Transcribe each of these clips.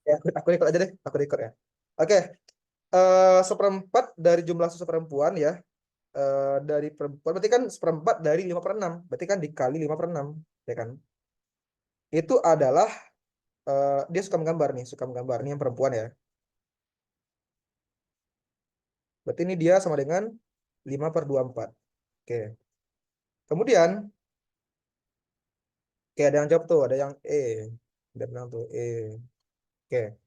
Ya, aku record aja deh. Aku record ya. Oke. Seperempat dari jumlah siswa perempuan ya. Dari perempuan berarti kan seperempat dari 5/6. Berarti kan dikali 5/6. Ya kan? Itu adalah dia suka menggambar nih. Suka menggambar. Ini yang perempuan ya. Berarti ini dia sama dengan 5/24. Oke. Kemudian, kayak ada yang jawab tuh. Ada yang E. Ada yang bilang tuh E. Oke.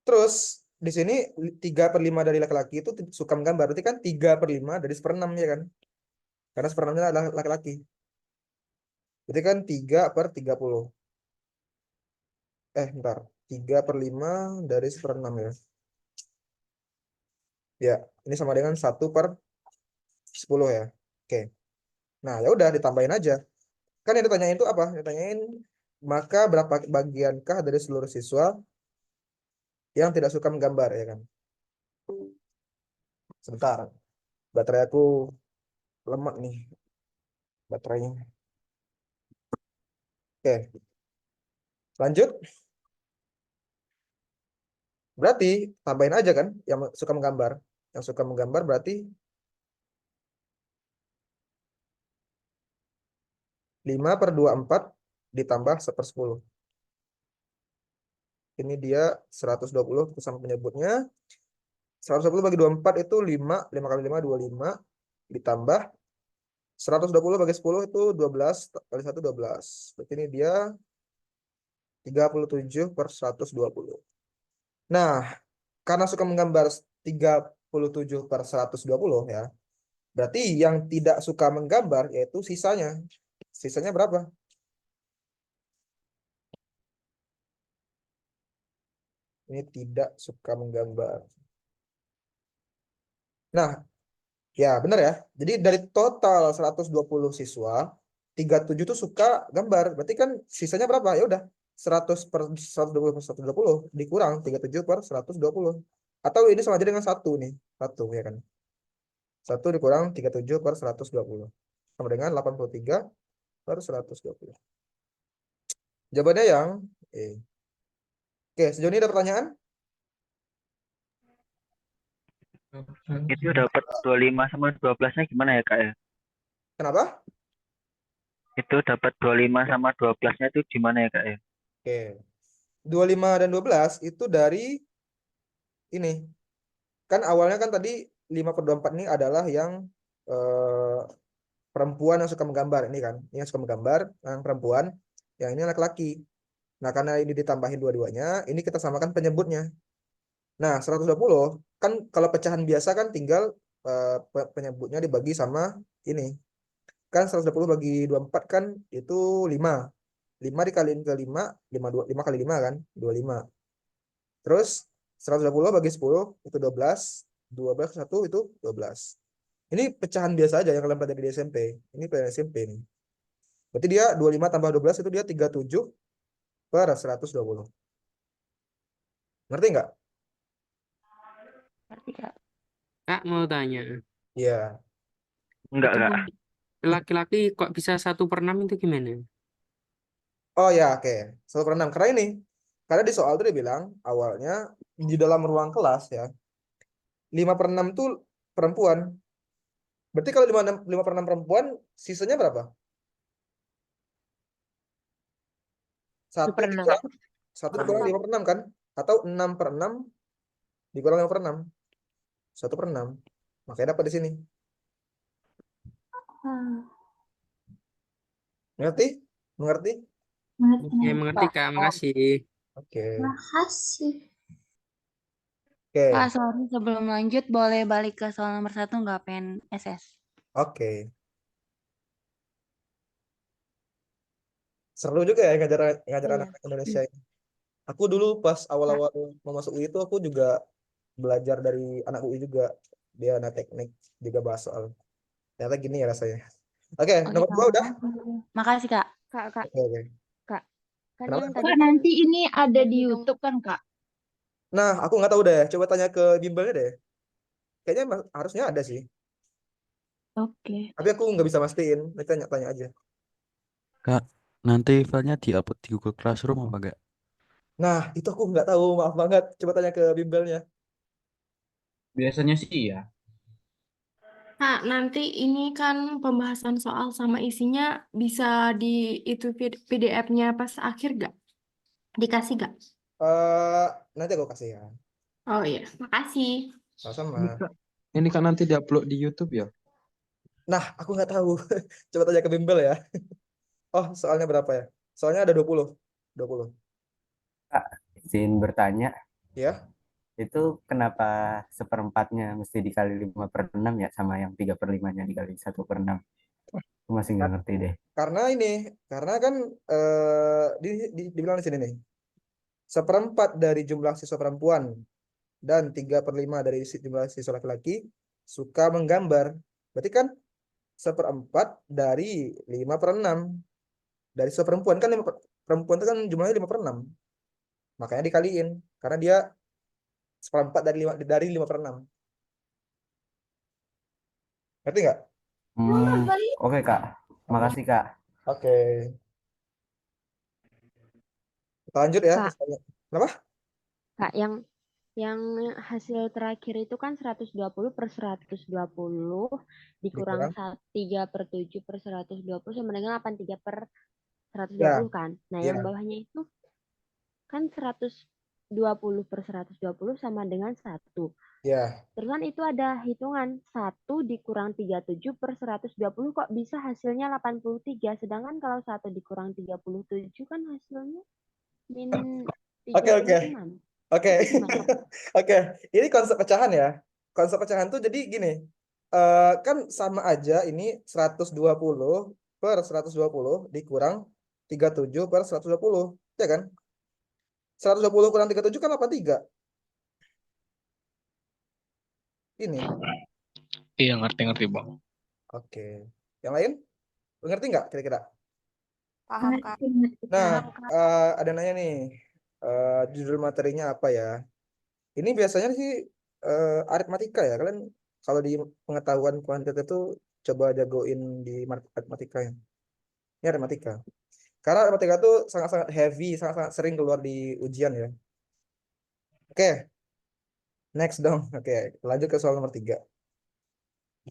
Terus di sini 3/5 dari laki-laki itu suka menggambar. Berarti kan 3/5 dari 1/6 ya kan? Karena 1/6-nya adalah laki-laki. Berarti kan 3/30. Bentar. 3/5 dari 1/6 ya. Ya, ini sama dengan 1/10 ya. Oke. Nah, ya udah ditambahin aja. Kan yang ditanyain itu apa? Ditanyain maka berapa bagiankah dari seluruh siswa yang tidak suka menggambar ya kan? Sebentar. Baterai aku lemot nih baterainya. Oke, lanjut. Berarti tambahin aja kan yang suka menggambar. Yang suka menggambar berarti 5/24 ditambah 1/10. Ini dia 120 sama penyebutnya. 120 bagi 24 itu 5. 5 kali 5, 25. Ditambah 120 bagi 10 itu 12. Kali 1, 12. Berarti ini dia 37/120. Nah, karena suka menggambar 37/120 ya. Berarti yang tidak suka menggambar yaitu sisanya. Sisanya berapa? Ini tidak suka menggambar. Nah, ya benar ya. Jadi dari total 120 siswa, 37 tuh suka gambar. Berarti kan sisanya berapa? Ya udah 100/120/120 dikurang 37/120. Atau ini sama aja dengan satu nih. Satu ya kan. Satu dikurang 37/120. Sama dengan 83/120. Jawabannya yang E. Oke, sejauh ini ada pertanyaan? Itu dapat 25 sama 12-nya gimana ya, Kak ya? Kenapa? Itu dapat 25 sama 12-nya itu gimana ya, Kak ya? Oke. 25 dan 12 itu dari ini. Kan awalnya kan tadi 5/24 ini adalah yang eh, perempuan yang suka menggambar ini kan. Ini yang suka menggambar, yang perempuan, yang ini laki-laki. Nah, karena ini ditambahin dua-duanya, ini kita samakan penyebutnya. Nah, 120 kan kalau pecahan biasa kan tinggal penyebutnya dibagi sama ini. Kan 120 bagi 24 kan itu 5. 5 dikaliin ke 5, 5 kali 5 kan, 25. Terus 120 bagi 10 itu 12. 12 ke 1 itu 12. Ini pecahan biasa aja yang kalian pelajari di SMP. Ini pelajaran SMP nih. Berarti dia 25 tambah 12 itu dia 37/120. Ngerti nggak? Ngerti, Kak. Kak mau tanya, Iya. Enggak, itu Kak. laki-laki kok bisa 1/6 itu gimana? Oh ya, oke. 1/6. Karena ini. Karena di soal itu dia bilang awalnya di dalam ruang kelas ya. 5/6 tuh perempuan. Berarti kalau 5/6 perempuan, sisanya berapa? Itu Satu pernah. dikurang, satu dikurang 5/6 kan? Atau 6/6 dikurang 5/6. 1/6. Makanya dapat di sini. Hmm, Mengerti? Mengerti? Ya, mengerti, mengerti, Pak. Kak. Makasih. Oke. Makasih. Kak, Oke. sorry sebelum lanjut boleh balik ke soal nomor satu nggak pengen SS? Oke. Seru juga ya ngajar ngajar Iya. anak Indonesia ini. Aku dulu pas Kak, awal-awal mau masuk UI itu aku juga belajar dari anak UI juga. Dia anak teknik juga bahas soal. Ternyata gini ya rasanya. Oke, oke, nomor Kak. 2 udah. Makasih. Makasih, Kak. Kak, Kak, Oke, oke. Kak. Kan Kenapa? yang Emang? tadi Kak, kan nanti ini ada yang di hitung. YouTube kan, Kak? Nah, aku nggak tahu deh. Coba tanya ke bimbelnya deh. Kayaknya harusnya ada sih. Oke. Tapi aku nggak bisa mastiin. Nanti tanya-tanya aja. Kak, nanti filenya di-upload di Google Classroom apa enggak? Nah, itu aku nggak tahu, maaf banget. Coba tanya ke bimbelnya. Biasanya sih ya. Nah, nanti ini kan pembahasan soal sama isinya bisa di itu PDF-nya pas akhir gak? Dikasih gak? eh Nanti aku kasih ya. Oh iya, makasih. Sama-sama. Ini kan nanti diupload di YouTube ya? Nah, aku nggak tahu. Coba tanya ke bimbel ya. Oh, soalnya berapa ya? Soalnya ada 20. 20. Kak, izin bertanya, Ya. itu kenapa seperempatnya mesti dikali 5/6 ya sama yang 3/5-nya dikali 1/6? Aku masih nggak ngerti deh. Karena ini, karena kan dibilang di sini nih. Seperempat dari jumlah siswa perempuan dan 3/5 dari jumlah siswa laki-laki suka menggambar. Berarti kan seperempat dari 5/6 dari siswa perempuan kan perempuan itu kan jumlahnya 5/6. Makanya dikaliin karena dia seperempat dari 5/6. Ngerti nggak? Oke Kak, makasih Kak. Oke. Kita lanjut ya. Kak. Kenapa? Kak, yang hasil terakhir itu kan 120/120 dikurang 3/7/120 sama dengan 83/120 kan. Nah, yang Ya. bawahnya itu kan 120/120 sama dengan 1. Ya. Terus kan itu ada hitungan 1 dikurang 37/120 kok bisa hasilnya 83. Sedangkan kalau 1 dikurang 37 kan hasilnya min Oke. 36. Oke. Itu gimana? Oke. Ini konsep pecahan ya. Konsep pecahan tuh jadi gini. Kan sama aja ini 120/120 dikurang 37/120. Ya kan? 120 kurang 37 kan 83. Ini. Iya, ngerti Bang. Oke. Yang lain? Ngerti nggak kira-kira? Paham, Kak. Nah, ada nanya nih. Judul materinya apa ya? Ini biasanya sih aritmatika ya. Kalian kalau di pengetahuan kuantitatif itu coba jagoin di matematika ya. Ini aritmatika. Karena aritmatika itu sangat-sangat heavy, sangat-sangat sering keluar di ujian ya. Oke. Next dong. Oke, lanjut ke soal nomor 3.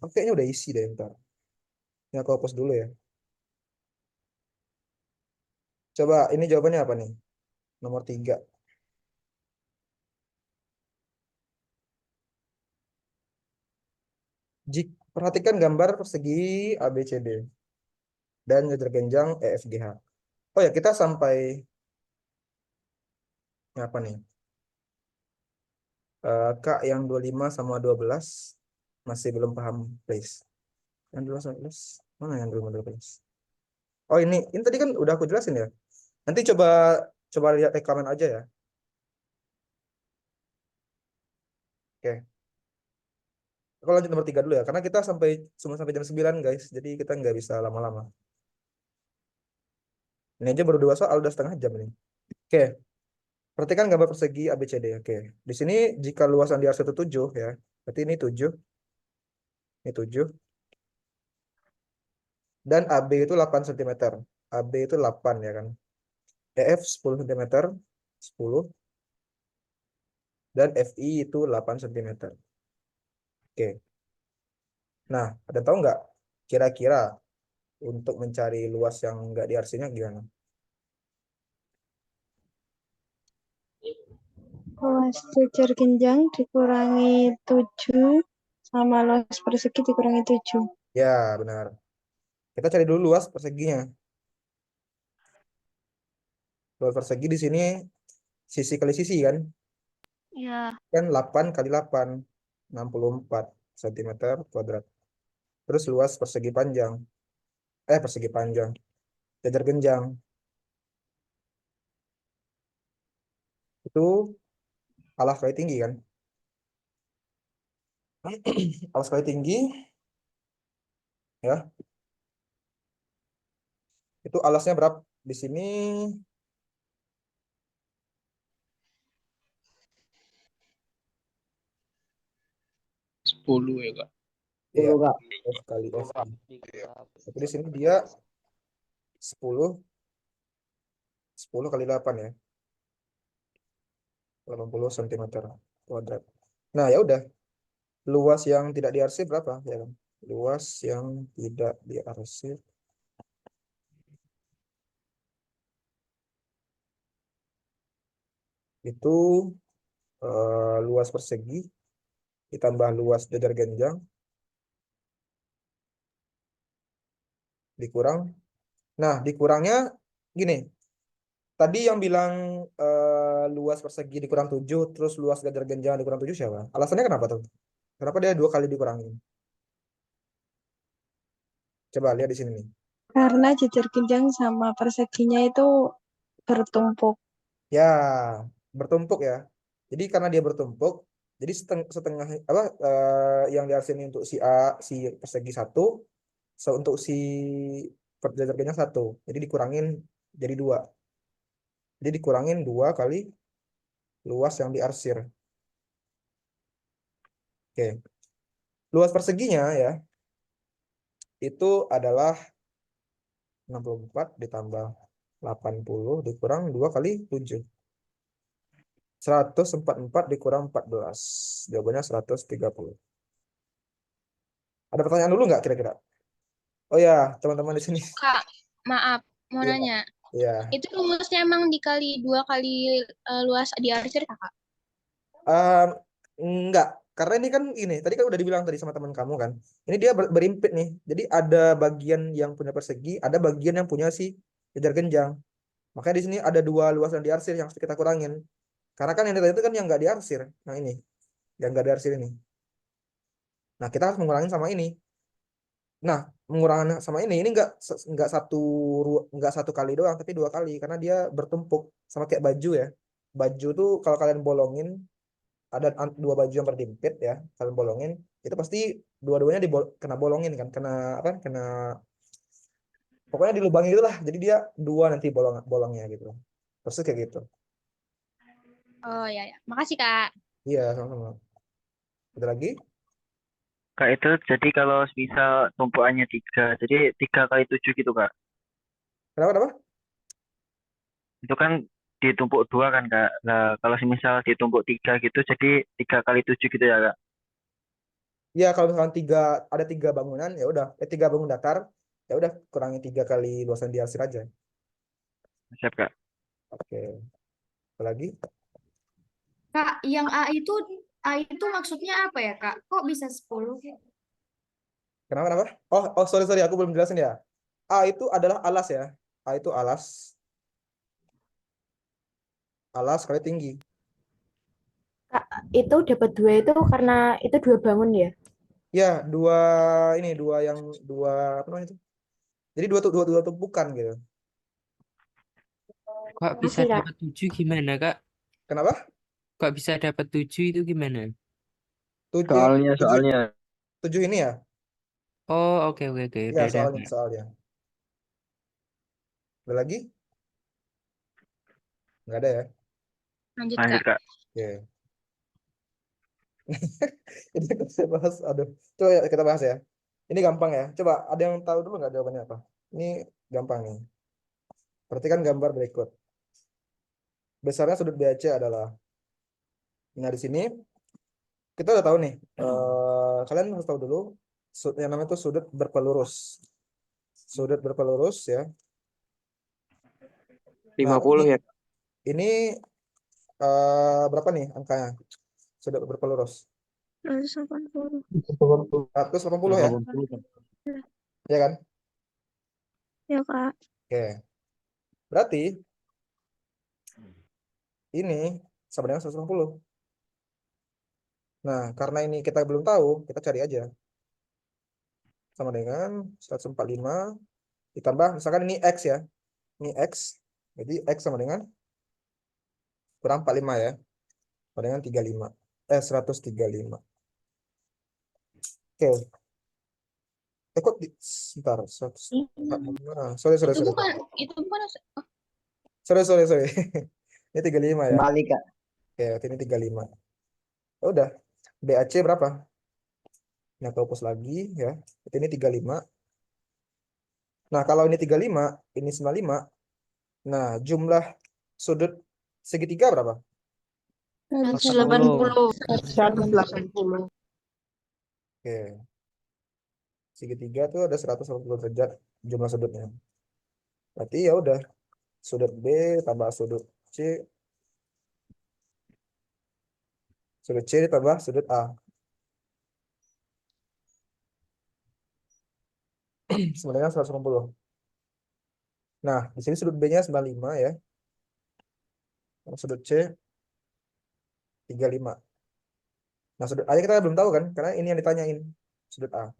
Oke, kayaknya udah isi deh ntar. Ini aku hapus dulu ya. Coba, ini jawabannya apa nih? Nomor 3. Perhatikan gambar persegi ABCD dan jajar genjang EFGH. Oh ya, kita sampai apa nih? Kak yang 25 sama 12 masih belum paham, please. Yang 12 sama 12, mana yang 12? Oh ini tadi kan udah aku jelasin ya. Nanti coba lihat rekaman aja ya. Oke. Aku lanjut nomor 3 dulu ya, karena kita cuma sampai jam 9 guys, jadi kita nggak bisa lama-lama. Ini aja baru 2 soal, udah setengah jam ini. Oke. Perhatikan gambar persegi ABCD. Oke. Di sini jika luasan di itu 7 ya. Berarti ini 7. Ini 7. Dan AB itu 8 cm. AB itu 8 ya kan. EF 10 cm. 10. Dan FI itu 8 cm. Oke. Nah, ada tahu nggak kira-kira untuk mencari luas yang nggak di RC-nya gimana? Luas jajar genjang dikurangi 7 sama luas persegi dikurangi 7. Ya, benar. Kita cari dulu luas perseginya. Luas persegi di sini sisi kali sisi kan? Ya. Kan 8 kali 8, 64 cm kuadrat. Terus luas persegi panjang. Persegi panjang. Jajar genjang. Itu alas kali tinggi kan? Alas kali tinggi. Ya. Itu alasnya berapa? Di sini 10 ya, Kak. iya, F kali F. Tapi di sini dia 10 kali 8 ya. 80 cm kuadrat. Nah, ya udah. Luas yang tidak diarsip berapa? Ya kan? Luas yang tidak diarsip itu luas persegi ditambah luas jajar genjang dikurang. Nah, dikurangnya gini. Tadi yang bilang luas persegi dikurang 7, terus luas jajar genjang dikurang 7 siapa? Alasannya kenapa tuh? Kenapa dia 2 kali dikurangin? Coba lihat di sini nih. Karena jajar genjang sama perseginya itu bertumpuk. Ya, bertumpuk ya. Jadi karena dia bertumpuk, jadi setengah apa yang diarsin untuk si A, si persegi 1, untuk si jajar genjang 1. Jadi dikurangin jadi 2. Jadi dikurangin 2 kali luas yang diarsir. Oke. Luas perseginya ya, itu adalah 64 ditambah 80 dikurang 2 kali 7. 144 dikurang 14. Jawabannya 130. Ada pertanyaan dulu nggak kira-kira? Oh ya, teman-teman di sini. Kak, maaf, mau Iya. nanya. Iya. Itu rumusnya emang dikali 2 kali luas diarsir, Kakak? Enggak, karena ini kan ini tadi kan udah dibilang tadi sama teman kamu kan. Ini dia berimpit nih. Jadi ada bagian yang punya persegi, ada bagian yang punya si jajar genjang. Makanya di sini ada 2 luas yang diarsir yang harus kita kurangin. Karena kan yang tadi itu kan yang nggak diarsir. Nah ini, yang nggak diarsir ini. Nah kita harus mengurangi sama ini. Nah mengurangi sama ini nggak satu kali doang, tapi 2 kali karena dia bertumpuk sama kayak baju ya. Baju tuh kalau kalian bolongin ada 2 baju yang berjepit ya, kalian bolongin itu pasti dua-duanya kena bolongin kan, kena apa? Kena pokoknya dilubangin itulah. Jadi dia 2 nanti bolongnya gitu. Terus kayak gitu. Oh ya, ya. Makasih, Kak. Iya, sama-sama. Ada lagi? Kak, itu jadi kalau misal tumpuannya 3, jadi 3 kali 7 gitu, Kak. Kenapa? Itu kan ditumpuk 2 kan, Kak. Nah, kalau misal ditumpuk 3 gitu, jadi 3 kali 7 gitu ya, Kak. Ya kalau misalkan ada 3 bangunan ya udah, 3 bangun datar ya udah kurangi 3 kali luasan diarsir aja. Siap, Kak. Oke. Apa lagi? Kak, yang A itu maksudnya apa ya, Kak? Kok bisa 10? Kenapa? Oh, sorry aku belum jelasin ya. A itu adalah alas ya. A itu alas. Alas kali tinggi. Kak, itu dapat 2 itu karena itu 2 bangun ya? Ya, dua apa namanya itu? Jadi dua tumpukan gitu. Kok bisa Makasih, Kak. dapat 7 gimana, Kak? Kenapa? Kok bisa dapat 7 itu gimana? 7 Soalnya. 7 ini ya? Oh, oke. Ya, Udah, Kak. soalnya. Ada lagi? Nggak ada ya? Lanjut, Lanjut, Kak. Kak. Oke. Ini kita bahas, aduh. Coba ya, kita bahas ya. Ini gampang ya. Coba ada yang tahu dulu nggak jawabannya apa? Ini gampang nih. Perhatikan gambar berikut. Besarnya sudut BAC adalah. Nah di sini kita udah tahu nih. Kalian harus tahu dulu yang namanya itu sudut berpelurus. Sudut berpelurus ya. 50 ya. Ini berapa nih angkanya? Sudut berpelurus. 180. 180 ya? Ya kan? Ya, Kak. Oke. Berarti ini sama dengan 180. Nah, karena ini kita belum tahu, kita cari aja. Sama dengan 145 ditambah, misalkan ini X ya. Ini X, jadi X sama dengan kurang 45 ya. Sama dengan 35. 135. Oke. Kok sebentar. Sorry. Itu bukan Sorry. Ini 35 ya. Kembali, Kak. Oke, ini 35. Ya udah. BAC berapa? Nah, hapus lagi ya. Ini 35. Nah, kalau ini 35, ini 95. Nah, jumlah sudut segitiga berapa? 180. 180. Oke. Segitiga tuh ada 180 derajat jumlah sudutnya. Berarti ya udah sudut B tambah sudut C, sudut C ditambah sudut A. Sama dengan 180. Nah, di sini sudut B-nya 95 ya. Sudut C 35. Nah, sudut A kita belum tahu kan, karena ini yang ditanyain. Sudut A.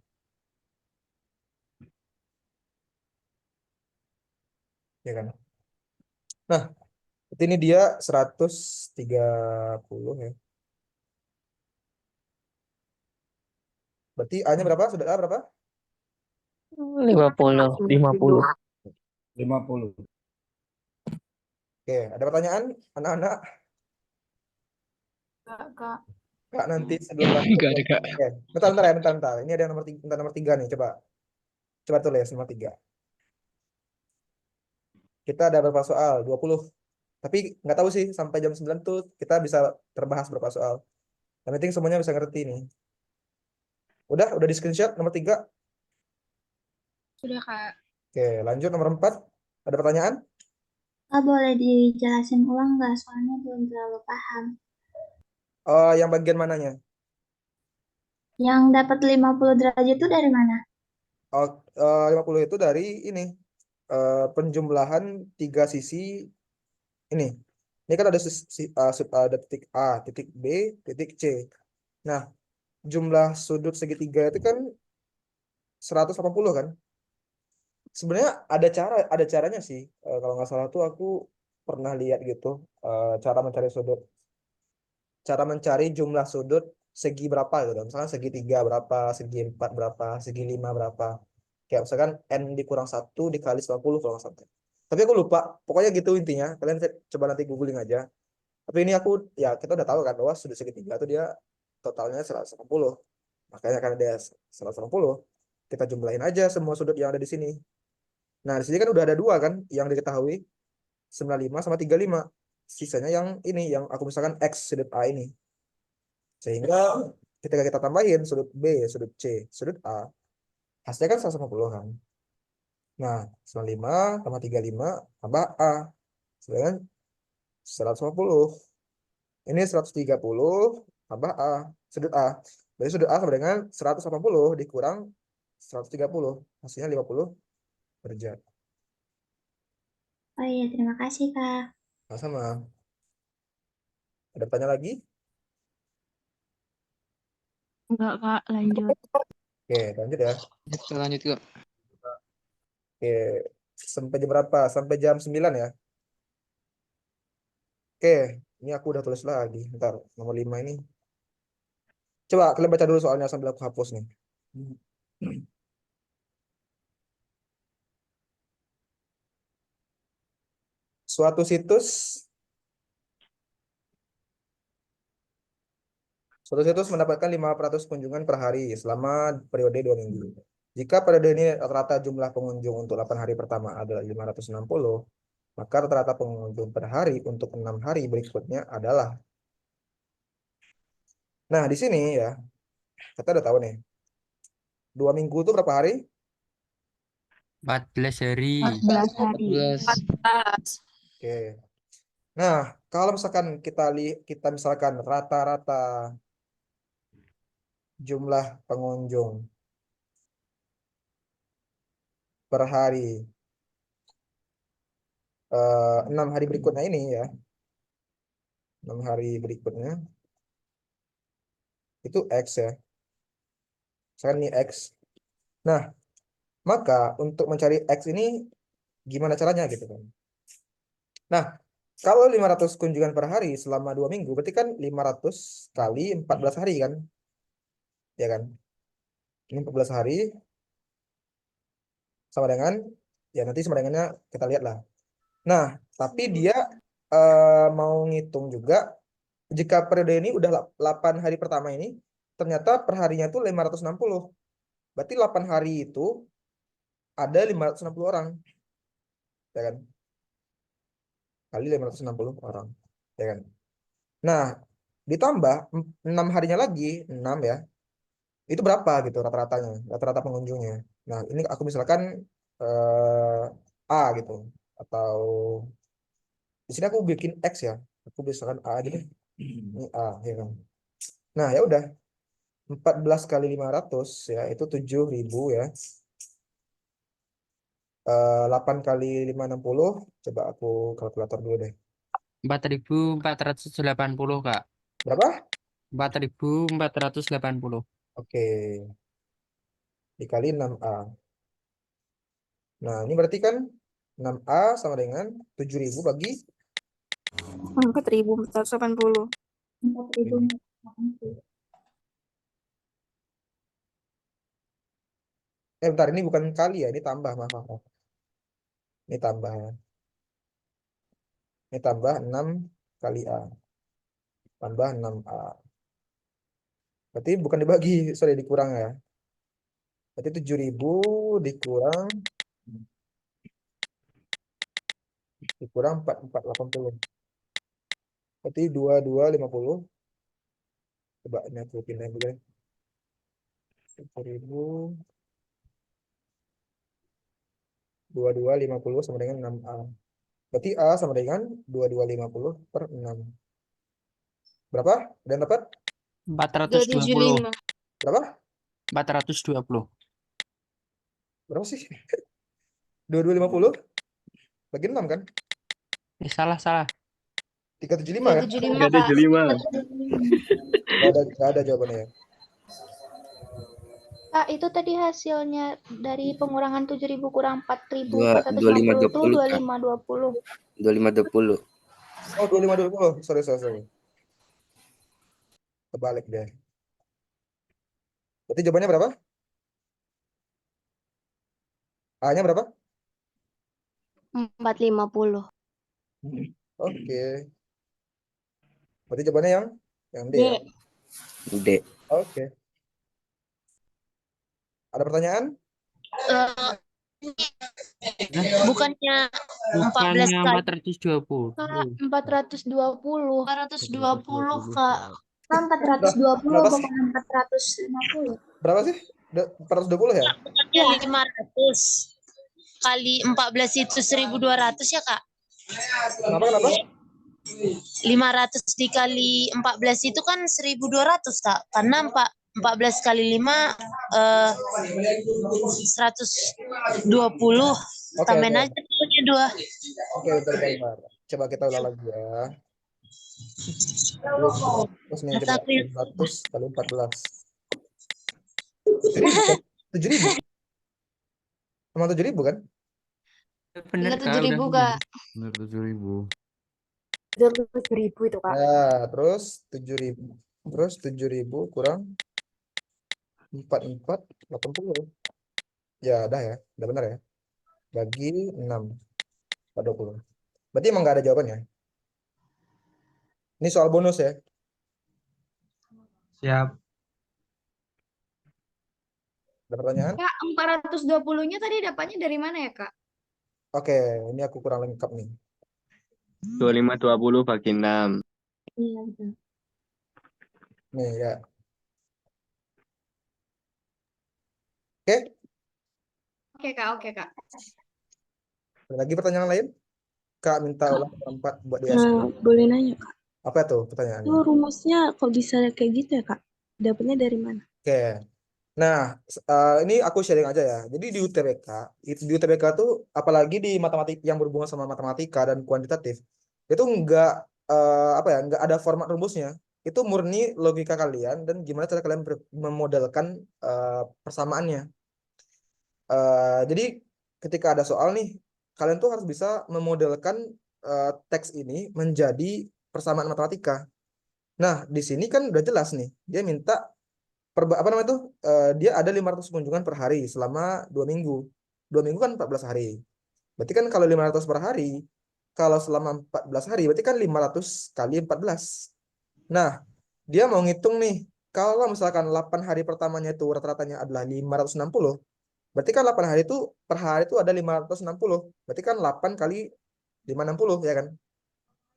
Ya kan? Nah, ini dia 130 ya. Berarti A-nya berapa? Sudut A berapa? 50. 50. Oke, ada pertanyaan anak-anak? Kak. Kak, nanti sebelum lanjut. Enggak ada, Kak. Oke, bentar ya, bentar. Ini ada yang nomor 3 nih, coba tulis nomor 3. Kita ada berapa soal? 20. Tapi nggak tahu sih sampai jam 9 tuh kita bisa terbahas berapa soal. Yang penting semuanya bisa ngerti nih. Udah di screenshot nomor 3. Sudah, Kak. Oke, lanjut nomor 4. Ada pertanyaan? Kak, boleh dijelasin ulang nggak? Soalnya belum terlalu paham. Yang bagian mananya? Yang dapat 50 derajat itu dari mana? 50 itu dari ini. Penjumlahan 3 sisi ini. Ini kan ada ada titik A, titik B, titik C. Nah, jumlah sudut segitiga itu kan 180 kan? Sebenarnya ada caranya sih. Kalau nggak salah tuh aku pernah lihat gitu, cara mencari jumlah sudut segi berapa gitu. Misalnya segi 3 berapa, segi 4 berapa, segi 5 berapa. Kayak misalkan N dikurang 1 dikali 90 kalau nggak salah. Tapi aku lupa, pokoknya gitu intinya. Kalian coba nanti googling aja. Tapi ini ya kita udah tahu kan bahwa sudut segitiga itu dia totalnya 180. Makanya karena dia 180, kita jumlahin aja semua sudut yang ada di sini. Nah, di sini kan udah ada 2 kan yang diketahui, 95 sama 35. Sisanya yang ini, yang aku misalkan X sudut A ini. Sehingga ketika kita tambahin sudut B, sudut C, sudut A, hasilnya kan 150 kan. Nah, 95 tambah 35 tambah A. Sedangkan 150. Ini 130 tambah A, sudut A. Jadi sudut A sama dengan 180 dikurang 130. Hasilnya 50 derajat. Oh iya, terima kasih, Kak. Sama. Ada pertanyaan lagi? Enggak, Kak, lanjut. Oke, lanjut ya. Lanjut, Kak. Oke, sampai jam berapa? Sampai jam 9 ya. Oke, ini aku udah tulis lagi. Bentar, nomor 5 ini. Coba kalian baca dulu soalnya sambil aku hapus nih. Suatu situs mendapatkan 500 kunjungan per hari selama periode 2 minggu. Jika periode ini rata-rata jumlah pengunjung untuk 8 hari pertama adalah 560, maka rata-rata pengunjung per hari untuk 6 hari berikutnya adalah. Nah, di sini ya, kita udah tahu nih. 2 minggu itu berapa hari? 14 hari. 14 hari. 14. Oke. Nah, kalau misalkan kita misalkan rata-rata jumlah pengunjung per hari 6 hari berikutnya ini ya. 6 hari berikutnya itu X ya. Misalkan ini X. Nah, maka untuk mencari X ini gimana caranya gitu kan. Nah, kalau 500 kunjungan per hari selama 2 minggu, berarti kan 500 kali 14 hari kan? Ya kan? Ini 14 hari sama dengan, ya nanti sama dengannya kita lihat lah. Nah, tapi dia mau ngitung juga, jika periode ini udah 8 hari pertama ini, ternyata perharinya tuh 560. Berarti 8 hari itu ada 560 orang. Ya kan? Kali 560 orang. Ya kan? Nah, ditambah 6 harinya lagi, 6 ya. Itu berapa gitu rata-ratanya, rata-rata pengunjungnya. Nah, ini aku misalkan A gitu. Atau di sini aku bikin X ya. Aku misalkan A aja deh. Ini A, ya kan. Nah, ya udah. 14 kali 500 ya, itu 7.000 ya. 8 kali 560, coba aku kalkulator dulu deh. 4.480 Kak. Berapa? 4.480. Oke. Dikali 6A. Nah, ini berarti kan 6A sama dengan 7.000 bagi 4.480. 4.000. Bentar, ini bukan kali ya, ini tambah, maaf. Ini tambah ya. Ini tambah 6 kali A. Tambah 6A. Berarti bukan dibagi, sorry, dikurang ya. Berarti 7.000 dikurang 4.480. Berarti 2.250. Coba ini aku pindahin dulu ya. 7.000 2250 sama dengan 6A. Berarti A sama dengan 2250 per 6. Berapa? Dan dapat? 420. Berapa? 420. Berapa sih? 2250 bagi 6 kan? Salah. 375 ya? 375, Kak. 375. Nggak ada jawabannya ya. Kak, itu tadi hasilnya dari pengurangan 7.000 kurang 4.450 itu 2520. 2520. Oh, 2520. Sorry. Kebalik deh. Berarti jawabannya berapa? A-nya berapa? 450. Oke. Berarti jawabannya yang D ya? D. Oke. Ada pertanyaan? Bukannya 14 Bukannya kali. 420. Kak, 420. 420, Kak. Kan 420 Berapa sih? bukan 450. Berapa sih? 420 ya? Bukannya 500 kali 14 itu 1.200 ya, Kak? Kenapa? 500 dikali 14 itu kan 1.200, Kak. Karena 14 kali 5 120. Oke. Tambahin aja punya 2. Oke, bentar. Coba kita ulang lagi ya. Terus nih coba 100 kali 14. 7.000. Emang 7.000 kan? Bener, Kak. 7.000, Udah Kak. Bener 7.000. 7.000 itu, Kak. Nah, terus 7.000. Terus 7.000 kurang 4.480. Ya, udah ya. Udah benar ya. Bagi 6. 420. Berarti emang nggak ada jawabannya. Ini soal bonus ya. Siap. Ada pertanyaan? Kak, 420-nya tadi dapatnya dari mana ya, Kak? Oke, ini aku kurang lengkap nih. 2520 bagi 6. Iya, betul. Nih ya. Oke, Oke, Kak. ada lagi pertanyaan lain? Kak minta ulang keempat buat dia. Boleh nanya, Kak? Apa tuh pertanyaannya? Itu rumusnya kok bisa kayak gitu ya, Kak? Dapatnya dari mana? Oke. Nah, ini aku sharing aja ya. Jadi di UTBK tuh apalagi di matematik yang berhubungan sama matematika dan kuantitatif, itu nggak nggak ada format rumusnya. Itu murni logika kalian dan gimana cara kalian memodelkan persamaannya. Jadi ketika ada soal nih, kalian tuh harus bisa memodelkan teks ini menjadi persamaan matematika. Nah, di sini kan udah jelas nih, dia minta dia ada 500 kunjungan per hari selama 2 minggu. 2 minggu kan 14 hari. Berarti kan kalau 500 per hari, kalau selama 14 hari, berarti kan 500 kali 14. Nah, dia mau ngitung nih, kalau misalkan 8 hari pertamanya itu rata-ratanya adalah 560, berarti kan 8 hari itu per hari itu ada 560. Berarti kan 8 kali 560 ya kan?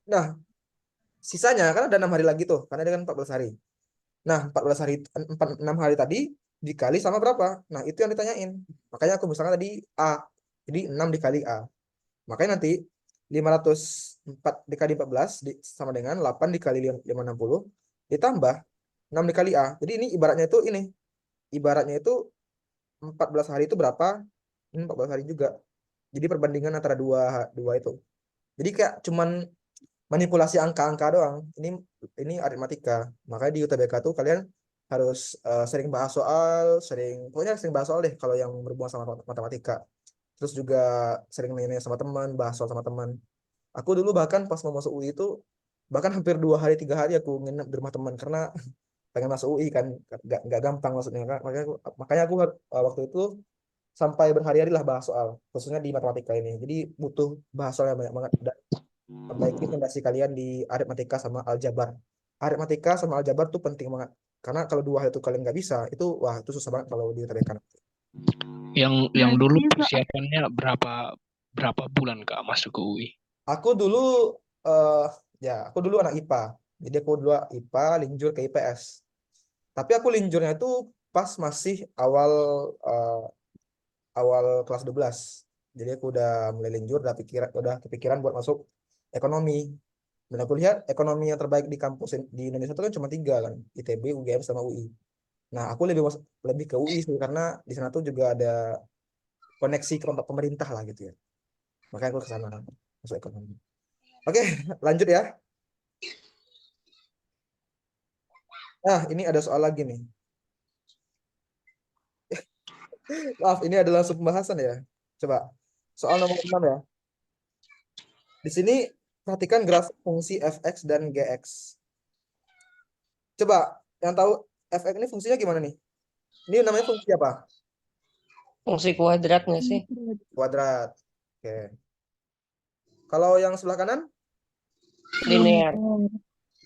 Nah, Sisanya kan ada 6 hari lagi tuh, karena dia kan 14 hari. Nah, 14 hari 6 hari tadi dikali sama berapa? Nah, itu yang ditanyain. Makanya aku misalkan tadi A. Jadi 6 dikali A. Makanya nanti 504 dikali 14 sama dengan 8 dikali 560 ditambah 6 dikali A. Jadi ini ibaratnya itu ini. Ibaratnya itu 14 hari itu berapa? Ini 14 hari juga. Jadi perbandingan antara dua itu. Jadi kayak cuman manipulasi angka-angka doang. Ini aritmatika. Makanya di UTBK tuh kalian harus sering bahas soal, pokoknya sering bahas soal deh kalau yang berhubungan sama matematika. Terus juga sering nanya sama teman, bahas soal sama teman. Aku dulu bahkan pas mau masuk UI itu bahkan hampir 2 hari 3 hari aku nginep di rumah teman karena pengen masuk UI kan, nggak gampang maksudnya kan. Makanya aku waktu itu sampai berhari-hari lah bahas soal, khususnya di matematika ini. Jadi butuh bahas soalnya banyak banget. Dan perbaiki fondasi kalian di aritmatika sama aljabar. Aritmatika sama aljabar tuh penting banget. Karena kalau 2 hal itu kalian nggak bisa, itu wah itu susah banget kalau di UTBK. Yang dulu persiapannya berapa bulan Kak masuk ke UI? Aku dulu aku dulu anak IPA. Jadi aku dulu IPA linjur ke IPS. Tapi aku linjurnya itu pas masih awal kelas 12. Jadi aku udah mulai linjur, udah kepikiran buat masuk ekonomi. Dan aku lihat ekonomi yang terbaik di kampus di Indonesia itu kan cuma 3 kan, ITB, UGM sama UI. Nah, aku lebih ke UI sih karena di sana tuh juga ada koneksi ke pemerintah lah gitu ya. Makanya aku ke sana masuk ekonomi. Oke, lanjut ya. Nah, ini ada soal lagi nih. Maaf, ini adalah langsung pembahasan ya. Coba, soal nomor 6 ya. Di sini perhatikan grafik fungsi fx dan gx. Coba, yang tahu fx ini fungsinya gimana nih? Ini namanya fungsi apa? Fungsi kuadrat nggak sih? Kuadrat. Oke. Kalau yang sebelah kanan? Linear.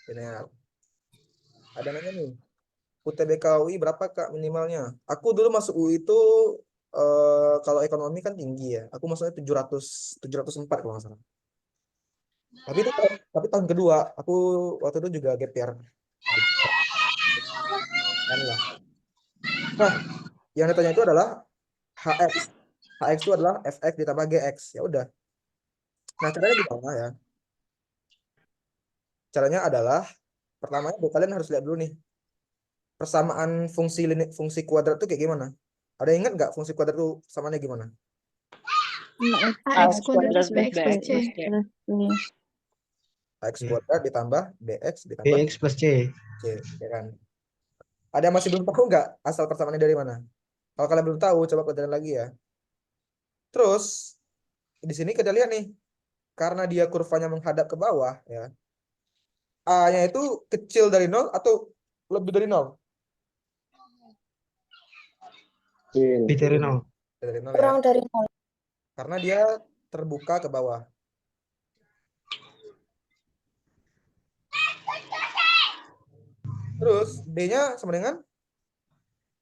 Linear. Ada nanya nih. UTBK UI berapa Kak minimalnya? Aku dulu masuk UI itu kalau ekonomi kan tinggi ya. Aku masuknya 704 kalau nggak salah. Tapi tahun kedua aku waktu itu juga gap year. Nah, yang ditanya itu adalah HX. HX itu adalah FX ditambah GX. Ya udah. Nah, caranya gimana ya? Caranya adalah pertamanya kalian harus lihat dulu nih. Persamaan fungsi kuadrat itu kayak gimana? Ada yang ingat nggak fungsi kuadrat itu samaannya gimana? AX kuadrat BX plus C. AX kuadrat ditambah BX ditambah BX plus C. C, ya kan? Ada yang masih belum tahu nggak asal persamaannya dari mana? Kalau kalian belum tahu, coba kalian lagi ya. Terus di sini kita lihat nih, karena dia kurvanya menghadap ke bawah, ya. A-nya itu kecil dari 0 atau lebih dari 0? Lebih dari 0. Kurang dari 0. Karena dia terbuka ke bawah. Terus B-nya sama dengan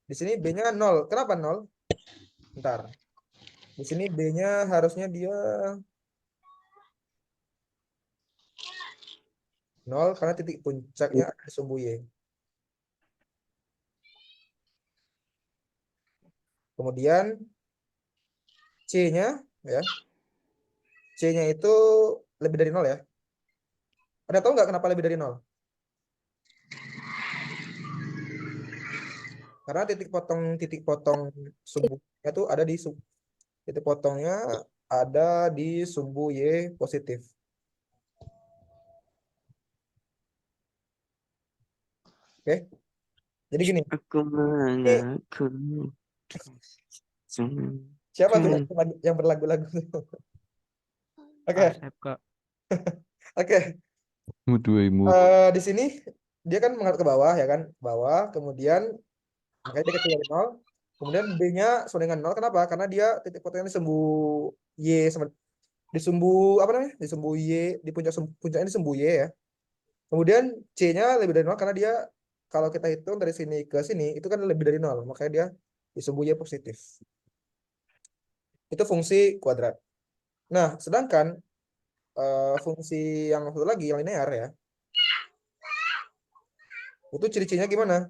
di sini B-nya 0. Kenapa 0? Bentar. Di sini B-nya harusnya dia 0 karena titik puncaknya ada di sumbu Y. Kemudian C-nya ya. C-nya itu lebih dari 0 ya. Ada tahu nggak kenapa lebih dari 0? Karena titik potong sumbunya itu ada di titik potongnya ada di sumbu Y positif. Oke. Jadi gini. Siapa tuh yang berlagu-lagu? Oke. Oke. Di sini dia kan menghadap ke bawah ya kan, bawah, kemudian makanya dia kecil dari 0. Kemudian B-nya sama dengan 0. Kenapa? Karena dia titik potongnya di sumbu Y sama di sumbu apa namanya? Di sumbu Y, di puncaknya di sumbu Y ya. Kemudian C-nya lebih dari 0 karena dia kalau kita hitung dari sini ke sini itu kan lebih dari 0, makanya dia di sumbu Y positif. Itu fungsi kuadrat. Nah, sedangkan fungsi yang satu lagi yang linear ya. Itu ciri-cirinya gimana?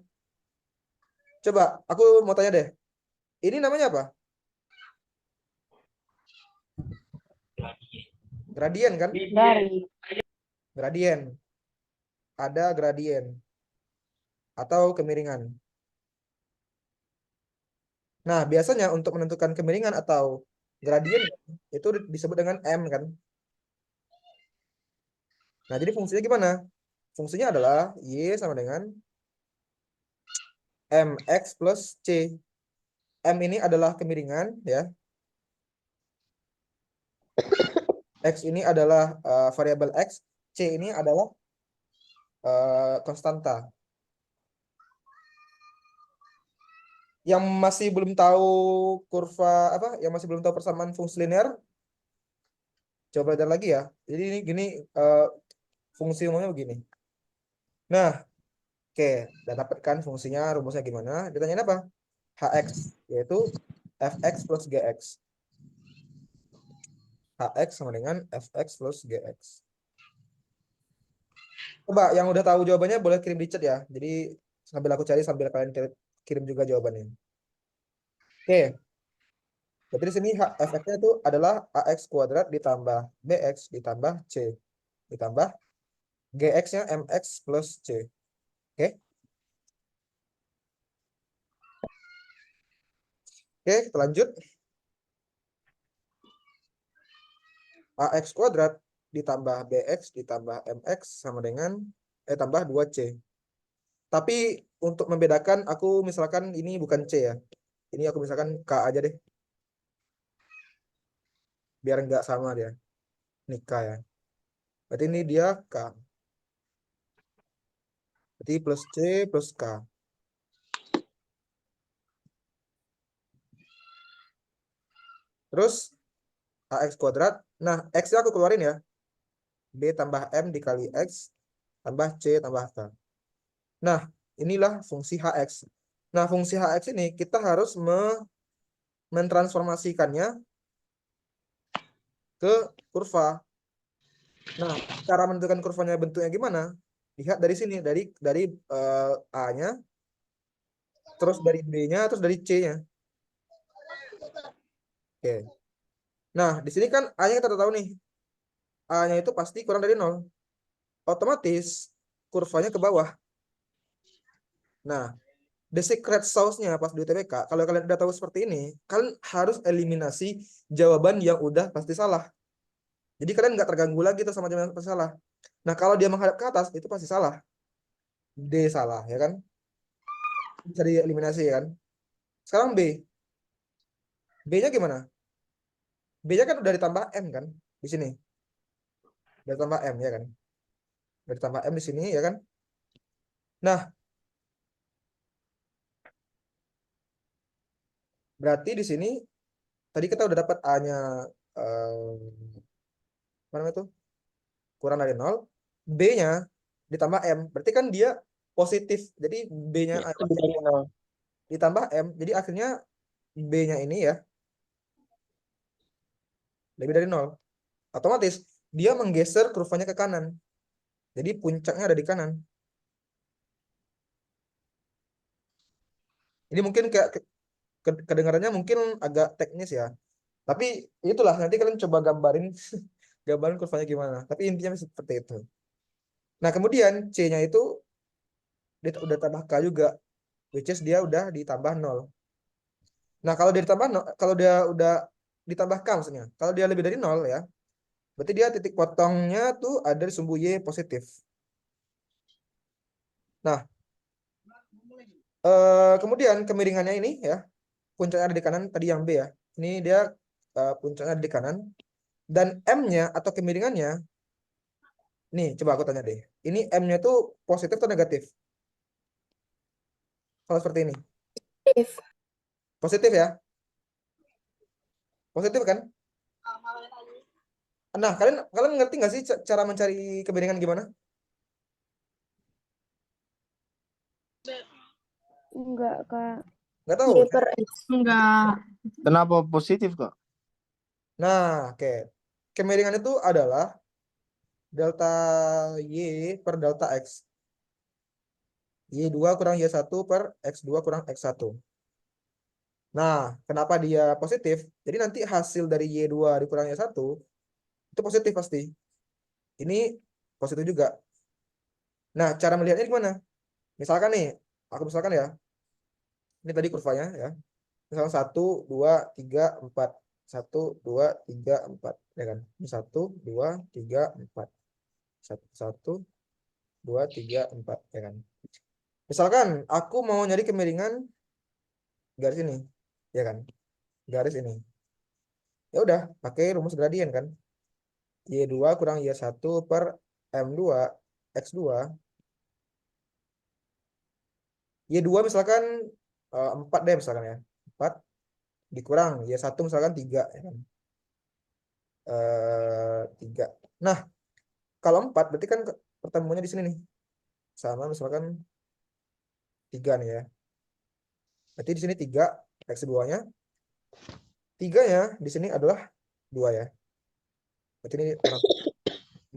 Coba aku mau tanya deh. Ini namanya apa? Gradien kan? Dari. Gradien. Ada gradien atau kemiringan. Nah, biasanya untuk menentukan kemiringan atau gradien itu disebut dengan M kan? Nah, jadi fungsinya gimana? Fungsinya adalah Y sama dengan MX plus C. M ini adalah kemiringan ya. X ini adalah variabel X. C ini adalah konstanta. Yang masih belum tahu kurva apa? Yang masih belum tahu persamaan fungsi linear, coba belajar lagi ya. Jadi ini gini fungsi umumnya begini. Nah, oke, udah dapat kan fungsinya, rumusnya gimana? Ditanyain apa? Hx, yaitu fx plus gx. Hx sama dengan fx plus gx. Coba yang udah tahu jawabannya boleh kirim di chat ya. Jadi sambil aku cari sambil kalian kirim juga jawabannya. Oke. Berarti di sini fx-nya itu adalah ax kuadrat ditambah bx ditambah c ditambah gx-nya mx plus c. Oke. Oke, kita lanjut. Ax kuadrat ditambah bx ditambah mx sama dengan tambah 2c. Tapi untuk membedakan aku misalkan ini bukan c ya. Ini aku misalkan k aja deh. Biar nggak sama dia. Ini k ya. Berarti ini dia k. Berarti plus c plus k. Terus ax kuadrat. Nah, x-nya aku keluarin ya. B tambah M dikali X tambah C tambah K. Nah, inilah fungsi HX. Nah, fungsi HX ini kita harus mentransformasikannya ke kurva. Nah, cara menentukan kurvanya bentuknya gimana? Lihat dari sini, dari A-nya, terus dari B-nya, terus dari C-nya. Oke. Nah, di sini kan A-nya kita udah tahu nih. A-nya itu pasti kurang dari 0. Otomatis kurvanya ke bawah. Nah, the secret sauce-nya pas di UTBK, kalau kalian udah tahu seperti ini, kalian harus eliminasi jawaban yang udah pasti salah. Jadi kalian nggak terganggu lagi tuh sama jawaban yang pasti salah. Nah, kalau dia menghadap ke atas, itu pasti salah. D salah, ya kan? Bisa dieliminasi, ya kan? Sekarang B. B-nya gimana? B-nya kan udah ditambah M, kan? Di sini. Udah ditambah M, ya kan? Udah ditambah M di sini, ya kan? Nah, berarti di sini, tadi kita udah dapat A-nya, apa namanya itu? Kurang dari 0. B-nya ditambah M. Berarti kan dia positif. Jadi B-nya ditambah M. Jadi akhirnya B-nya ini ya lebih dari 0. Otomatis dia menggeser kurvanya ke kanan. Jadi puncaknya ada di kanan. Ini mungkin kayak kedengarannya mungkin agak teknis ya. Tapi itulah nanti kalian coba gambarin gambarin kurvanya gimana. Tapi intinya seperti itu. Nah, kemudian C-nya itu dia udah tambah K juga. Which is dia udah ditambah 0. Nah, kalau dia ditambah 0, kalau dia udah ditambah K maksudnya. Kalau dia lebih dari 0 ya. Berarti dia titik potongnya tuh ada di sumbu Y positif. Nah, kemudian kemiringannya ini ya. Puncaknya ada di kanan, tadi yang B ya. Ini dia puncaknya ada di kanan. Dan M-nya atau kemiringannya, nih coba aku tanya deh. Ini M-nya tuh positif atau negatif? Kalau seperti ini. Positif ya? Positif kan? Nah, kalian ngerti nggak sih cara mencari kemiringan gimana? Enggak, Kak. Nggak tahu? Y per X. Enggak. Kenapa positif kok? Nah, oke. Kemiringan itu adalah delta Y per delta X. Y2 kurang Y1 per X2 kurang X1. Nah, kenapa dia positif? Jadi nanti hasil dari Y2 dikurang Y1 itu positif pasti. Ini positif juga. Nah, cara melihatnya gimana? Misalkan nih, aku misalkan ya, ini tadi kurvanya ya. Misalkan 1, 2, 3, 4. 1, 2, 3, 4. Ya kan? 1, 2, 3, 4. 1, 2, 3, 4. Ya kan? Misalkan aku mau nyari kemiringan garis ini. Ya kan? Garis ini. Ya udah, pakai rumus gradien kan. Y2 kurang Y1 per M2 X2. Y2 misalkan 4 deh misalkan ya. 4 dikurang Y1 misalkan 3 ya kan. 3. Nah, kalau 4 berarti kan pertemuannya di sini nih. Sama misalkan 3 nih ya. Berarti di sini 3 X2-nya. 3-nya di sini adalah 2 ya. Berarti ini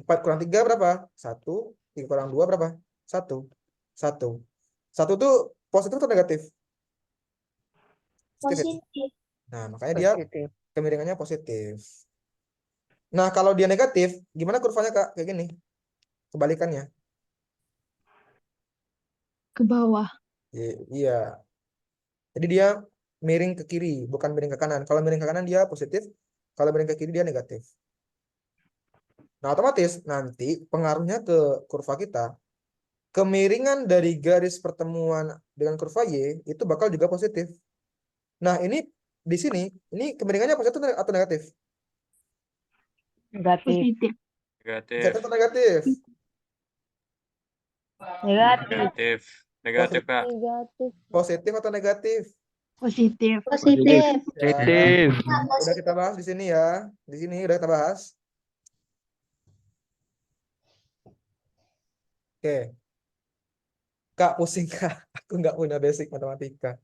4 kurang 3 berapa? 1. 3 kurang 2 berapa? 1. 1. 1 tuh positif atau negatif? Positif. Nah, makanya dia kemiringannya positif. Nah, kalau dia negatif, gimana kurvanya, Kak? Kayak gini. Kebalikannya. Ke bawah. Iya. Jadi dia miring ke kiri, bukan miring ke kanan. Kalau miring ke kanan dia positif, kalau miring ke kiri dia negatif. Nah, otomatis nanti pengaruhnya ke kurva kita, kemiringan dari garis pertemuan dengan kurva Y itu bakal juga positif. Nah, ini di sini, ini kemiringannya positif atau negatif? Negatif. Positif. Positif atau negatif? Negatif. Negatif, Kak. Negatif. Positif atau negatif? Positif. Positif. Ya, udah kita bahas di sini ya. Di sini udah kita bahas. Oke. Kak, pusing Kak. Aku nggak punya basic matematika.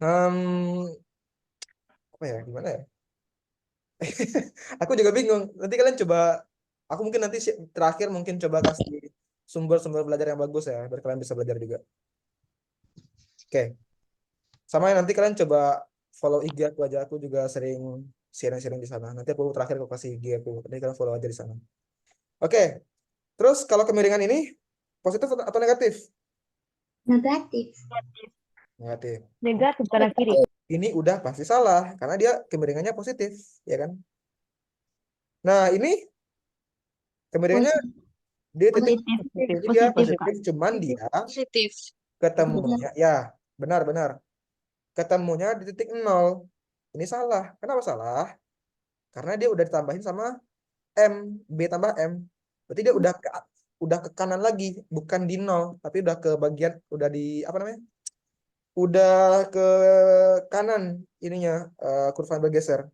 Apa ya? Gimana ya? Aku juga bingung. Nanti kalian coba. Aku mungkin nanti terakhir mungkin coba kasih sumber-sumber belajar yang bagus ya, biar kalian bisa belajar juga. Oke. Sama nanti kalian coba follow IG aku aja. Aku juga sering sharing-sharing di sana. Nanti aku terakhir aku kasih IG aku. Nanti kalian follow aja di sana. Oke. Terus kalau kemiringan ini positif atau negatif? Negatif. Negatif. Negatif kanan kiri. Ini udah pasti salah karena dia kemiringannya positif, ya kan? Nah, ini kemiringannya dia titik jadi dia positif, cuman dia Positif. ketemunya ya benar-benar ketemunya di titik 0. Ini salah. Kenapa salah? Karena dia udah ditambahin sama M, B tambah M. Berarti dia udah ke kanan lagi, bukan di 0, tapi udah ke bagian udah di apa namanya? Udah ke kanan ininya kurva bergeser.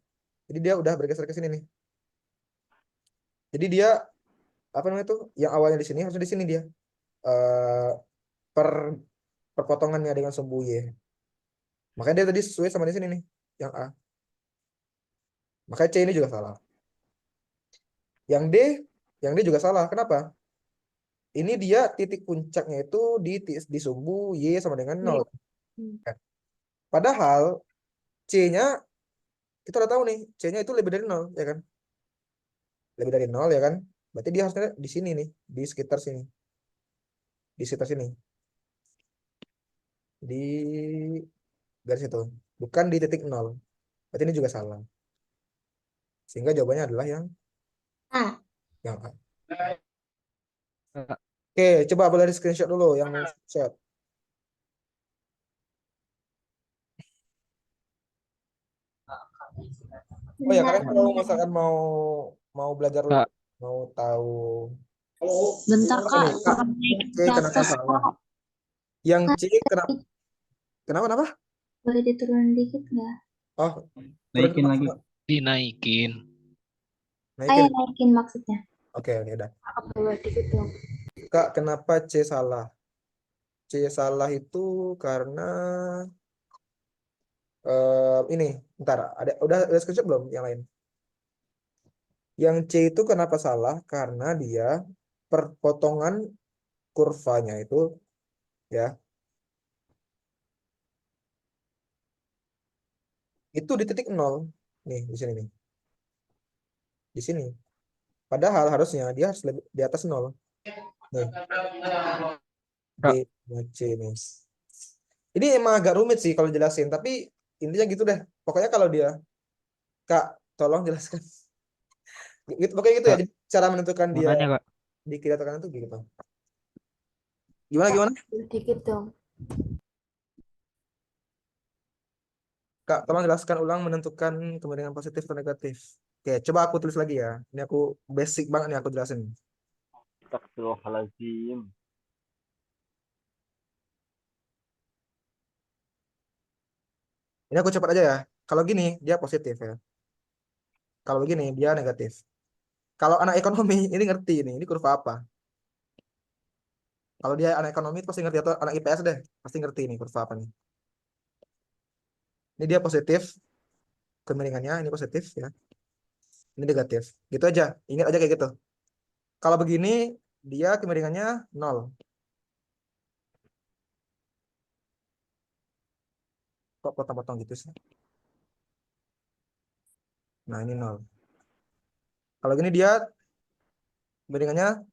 Jadi dia udah bergeser ke sini nih. Jadi dia apa namanya itu? Yang awalnya di sini harusnya di sini dia. Perpotongannya dengan sumbu Y. Makanya dia tadi sesuai sama di sini nih, yang A. Makanya C ini juga salah. Yang D juga salah. Kenapa? Ini dia titik puncaknya itu di sumbu Y sama dengan 0. Padahal C-nya kita udah tahu nih, C-nya itu lebih dari 0, ya kan? Lebih dari 0, ya kan? Berarti dia harusnya di sini nih, di sekitar sini. Di sekitar sini. Di garis itu. Bukan di titik 0. Berarti ini juga salah. Sehingga jawabannya adalah yang A. Yang A. Oke, coba boleh di screenshot dulu yang screenshot. Oh ya, kalian kalau misalkan mau belajar mau tahu. Bentar Kak. C kenapa salah? Yang C kenapa? Boleh diturunin dikit nggak? Oh, Naikin lagi. Dinaikin. Naikin maksudnya. Oke, udah. Boleh dikit dong. Kak, kenapa C salah? C salah itu karena ini, ntar udah screenshot belum yang lain? Yang C itu kenapa salah? Karena dia perpotongan kurvanya itu ya itu di titik nol nih di sini nih di sini. Padahal harusnya dia harus lebih di atas nol. Nih B Kak, sama C nih. Ini emang agak rumit sih kalau jelasin, tapi intinya gitu deh. Pokoknya kalau dia Kak, tolong jelaskan. Gitu, pokoknya gitu ya. Kak, Jadi cara menentukan mau dia nanya Kak. di kiri atau kanan itu gitu. Gimana? Dikit dong. Kak, tolong jelaskan ulang menentukan kemiringan positif atau negatif. Oke, coba aku tulis lagi ya. Ini aku basic banget nih aku jelasin. Astagfirullahaladzim. Ini aku cepat aja ya. Kalau gini dia positif ya. Kalau begini dia negatif. Kalau anak ekonomi ini ngerti ini kurva apa. Kalau dia anak ekonomi itu pasti ngerti atau anak IPS deh, pasti ngerti ini kurva apa nih. Ini dia positif, kemiringannya ini positif ya. Ini negatif. Gitu aja. Ingat aja kayak gitu. Kalau begini dia kemiringannya 0. Kok potong-potong gitu sih? Nah, ini 0. Kalau gini dia kemiringannya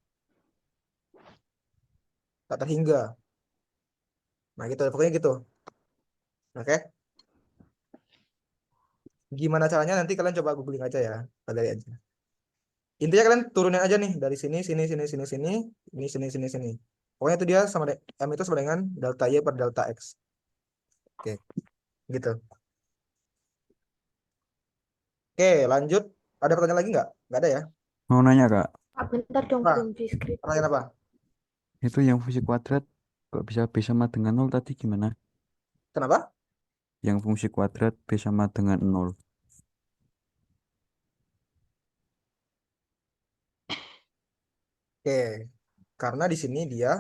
tak terhingga. Nah, gitu. Pokoknya gitu. Oke. Gimana caranya nanti kalian coba googling aja ya. Pelajari aja. Intinya kalian turunin aja nih dari sini, sini, sini, sini, sini, ini, sini, sini, sini. Pokoknya itu dia sama M itu sama dengan delta Y per delta X. Oke, gitu. Oke, lanjut. Ada pertanyaan lagi nggak? Nggak ada ya? Mau nanya Kak, Kak, bentar dong, Apa? belum di script. Pertanyaan apa? itu yang fungsi kuadrat kok bisa B sama dengan 0 tadi gimana? Kenapa? Yang fungsi kuadrat B sama dengan 0. Oke, karena di sini dia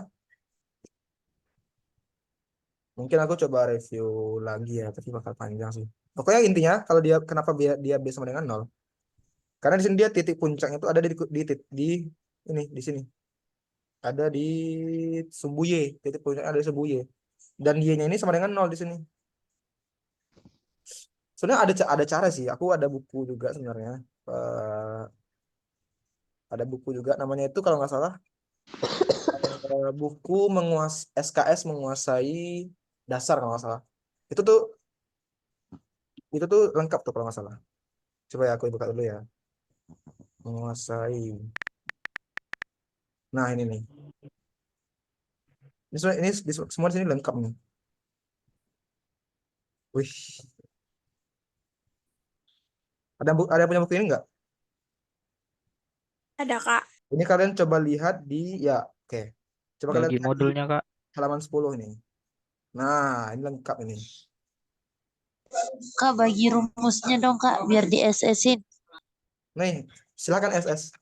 mungkin aku coba review lagi ya, tapi bakal panjang sih. Pokoknya intinya kalau dia kenapa dia B sama dengan 0? Karena di sini dia titik puncaknya itu ada di ini di sini. Ada di sumbu Y, titik puncaknya ada di sumbu Y. Dan Y-nya ini sama dengan 0 di sini. Sebenarnya ada cara sih. Aku ada buku juga sebenarnya. Ada buku juga namanya itu kalau nggak salah buku SKS menguasai dasar kalau nggak salah. Itu tuh lengkap tuh kalau nggak salah. Coba ya aku buka dulu ya. Menguasai. Nah, ini nih. Ini semua di sini lengkap nih. Wih. Ada yang punya buku ini nggak? Ada, Kak. Ini kalian coba lihat di ya, oke. Coba kalian Bagi lihat di modulnya Kak. halaman 10 ini. Nah, ini lengkap ini. Kak, bagi rumusnya dong Kak, biar di SS-in. Nih, silakan SS.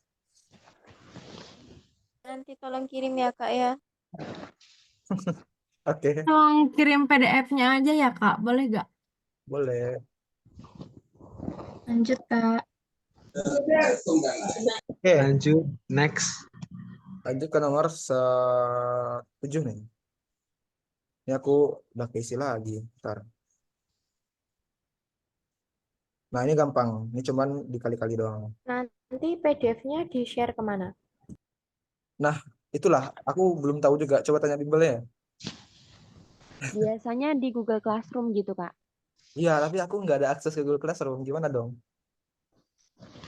Nanti tolong kirim ya, Kak ya. Oke, Tolong kirim PDF-nya aja ya, Kak. Boleh gak? boleh. Lanjut, Kak. Oke, Lanjut, next. lanjut ke nomor 7 nih. Ini aku udah keisi lagi. Ntar. Nah, ini gampang. Ini cuman dikali-kali doang. Nanti PDF-nya di-share kemana? Nah, itulah. Aku belum tahu juga. Coba tanya bimbelnya. Biasanya di Google Classroom gitu, Kak. Iya, tapi aku nggak ada akses ke Google Classroom. Gimana dong?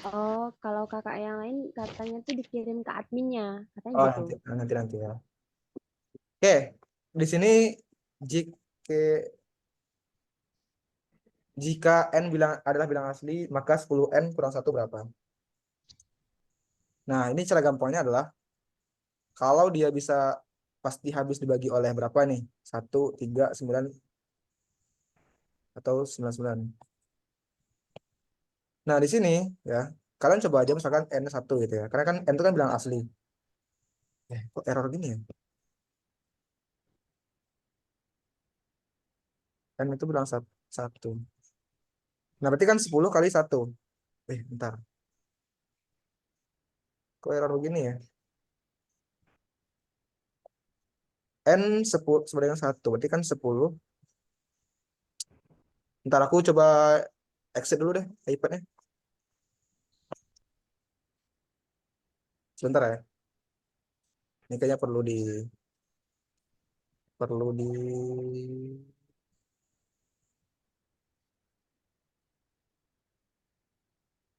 Oh, kalau kakak yang lain katanya tuh dikirim ke adminnya, katanya Oh, gitu. nanti ya. Oke, di sini jika jika n adalah bilang asli, maka 10n kurang 1 berapa? Nah, ini cara gampangnya adalah kalau dia bisa pasti habis dibagi oleh berapa nih? 1, 3, 9, atau 99. Nah, di sini ya, kalian coba aja misalkan n1 gitu ya. Karena kan n itu kan bilang asli. Kok error gini ya? N itu bilang 1. Nah, berarti kan 10 kali 1. Bentar. Kok error begini ya? N 10 sama dengan 1. Berarti kan 10. Ntar aku coba exit dulu deh iPad-nya. Sebentar ya. Ini kayaknya perlu di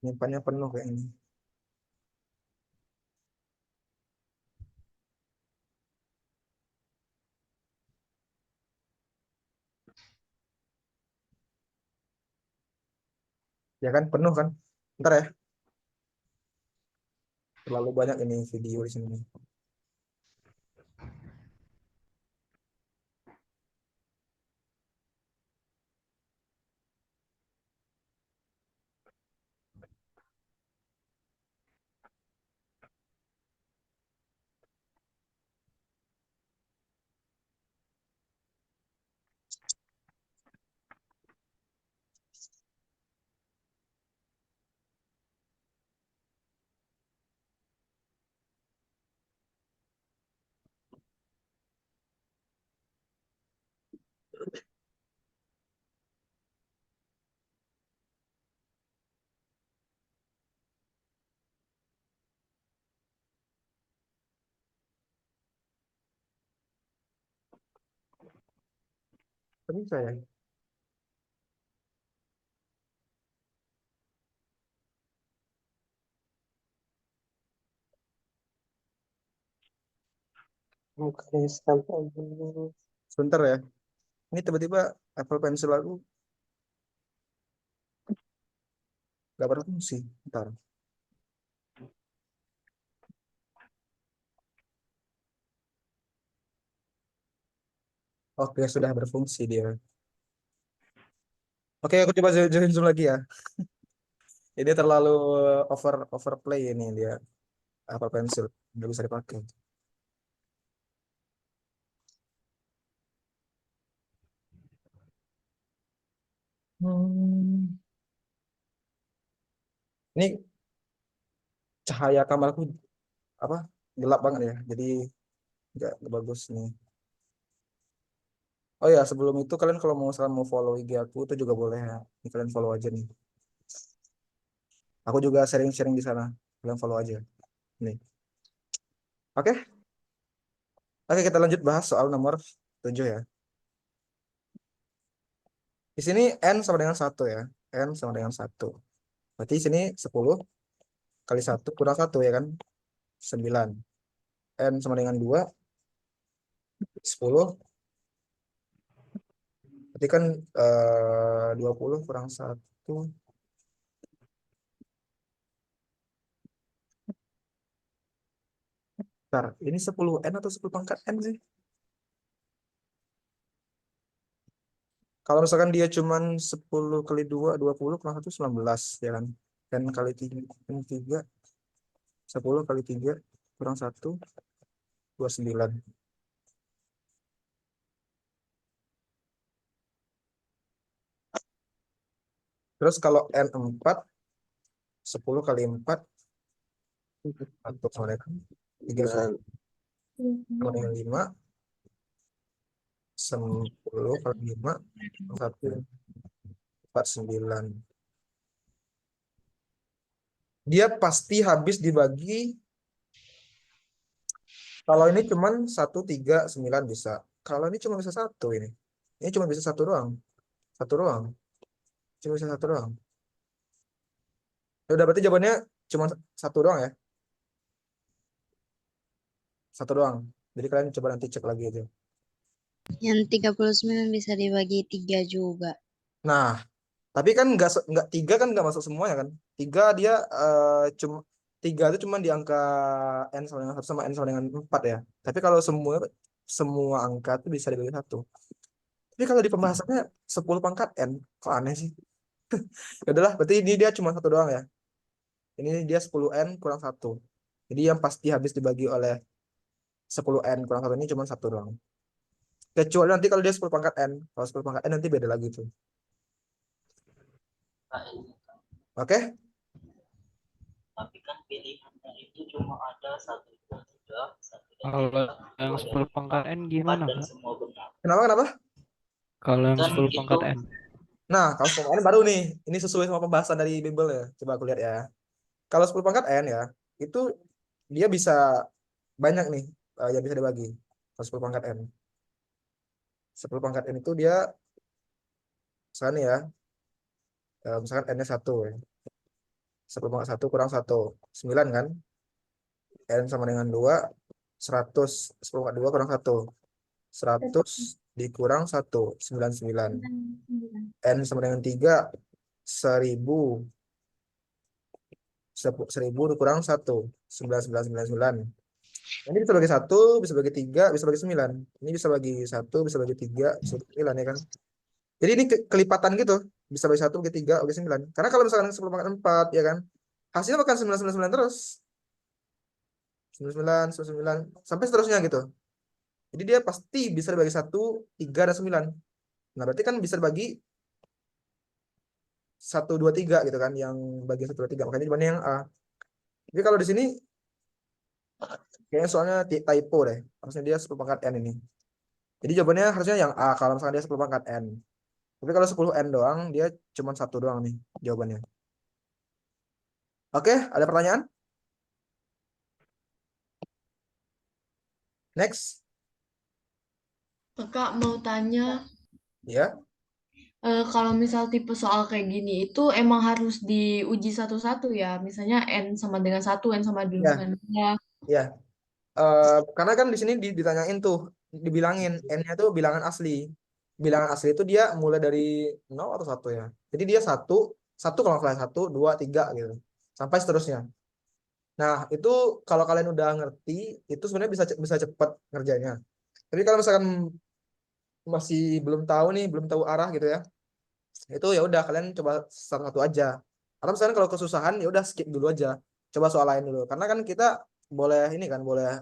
nyimpannya penuh kayak ini. Ya kan penuh kan? Ntar ya. Terlalu banyak ini video di sini. Tapi saya Bukannya sampai dulu. sebentar ya. Ini tiba-tiba Apple Pencil aku nggak berfungsi. Ntar. Oke, sudah berfungsi dia. Oke, aku coba join Zoom lagi ya. Ini terlalu overplay ini dia Apple Pencil nggak bisa dipakai. Ini cahaya kamarku apa gelap banget ya, jadi nggak bagus nih. Oh ya, sebelum itu kalian kalau mau follow IG aku itu juga boleh ya. Ini kalian follow aja nih. Aku juga sharing-sharing di sana. Kalian follow aja. Nih. Oke. Oke, kita lanjut bahas soal nomor 7 ya. Di sini N sama dengan 1 ya. N sama dengan 1. Berarti di sini 10 kali 1 kurang 1 ya kan? 9. N sama dengan 2. 10. Berarti kan 20 kurang 1. Bentar, ini 10N atau 10 pangkat N sih? Kalau misalkan dia cuman 10 kali 2, 20 kurang 1, 19 ya kan? N kali 3, 10 kali 3 kurang 1, 29. Terus kalau N4, 10 kali 4, atau sama dengan 3 sama dengan 5, 10 kali 5, 1, 49. Dia pasti habis dibagi, kalau ini cuman 1, 3, 9 bisa. Kalau ini cuma bisa 1 ini. Ini cuma bisa 1 doang. 1 doang. Cuma bisa 1 doang. Ya udah, berarti jawabannya cuma 1 doang ya. 1 doang. Jadi kalian coba nanti cek lagi aja. Yang 39 bisa dibagi 3 juga. Nah, tapi kan nggak 3 kan nggak masuk semuanya kan. 3 dia cuma 3 itu cuma di angka N sama dengan 1 sama N sama dengan 4 ya. Tapi kalau semua angka itu bisa dibagi 1. Tapi kalau di pembahasannya 10 pangkat N, kok aneh sih? Ya udahlah, berarti ini dia cuma 1 doang ya. Ini dia 10N kurang 1. Jadi yang pasti habis dibagi oleh 10N kurang 1 ini cuma 1 doang. Kecuali nanti kalau dia 10 pangkat N. Kalau 10 pangkat N nanti beda lagi tuh. Oke? Tapi kan pilihannya itu cuma ada 1, 2, 3, 1, Kalau yang 10 pangkat N gimana, Kak? Kenapa? Kalau yang 10 pangkat N. Nah, kalau 10 pangkat N baru nih. Ini sesuai sama pembahasan dari Bimbel ya. Coba aku lihat ya. Kalau 10 pangkat N ya, itu dia bisa banyak nih yang bisa dibagi. Kalau 10 pangkat N. 10 pangkat N itu dia misalnya ya, misalkan N-nya 1 ya. 10 pangkat 1 kurang 1, 9 kan? N sama dengan 2, 100. 10 pangkat 2 kurang 1. 100 dikurang 1, 99. N sama dengan 3, 1000. 1000 dikurang 1, 9999. Ini bisa bagi 1, bisa bagi 3, bisa bagi 9. Ini bisa bagi 1, bisa bagi 3, bisa bagi 9 ya kan. Jadi ini kelipatan gitu. Bisa bagi 1, bagi 3, bagi 9. Karena kalau misalkan 10 pangkat 4 ya kan, hasilnya bakal 999 terus. 99, 99, sampai seterusnya gitu. Jadi dia pasti bisa dibagi 1, 3, dan 9. Nah, berarti kan bisa dibagi 1, 2, 3 gitu kan, yang bagi 1, 2, 3. Makanya dibanding yang A. Jadi kalau di sini kayaknya soalnya typo deh. Harusnya dia 10 pangkat N ini. Jadi jawabannya harusnya yang A kalau misalkan dia 10 pangkat N. Tapi kalau 10N doang, dia cuma 1 doang nih jawabannya. Oke, ada pertanyaan? Next. Kakak mau tanya, Ya. kalau misal tipe soal kayak gini itu emang harus diuji satu-satu ya? Misalnya N sama dengan 1, N sama dengan 2. Ya. Karena kan di sini ditanyain tuh, dibilangin N-nya tuh bilangan asli. Bilangan asli itu dia mulai dari 0 atau 1 ya. Jadi dia 1 kalau nggak salah 1, 2, 3 gitu. Sampai seterusnya. Nah, itu kalau kalian udah ngerti, itu sebenarnya bisa cepat ngerjainnya. Tapi kalau misalkan masih belum tahu nih, belum tahu arah gitu ya, itu ya udah kalian coba satu-satu aja. Atau misalkan kalau kesusahan ya udah skip dulu aja, coba soal lain dulu. Karena kan kita boleh ini kan boleh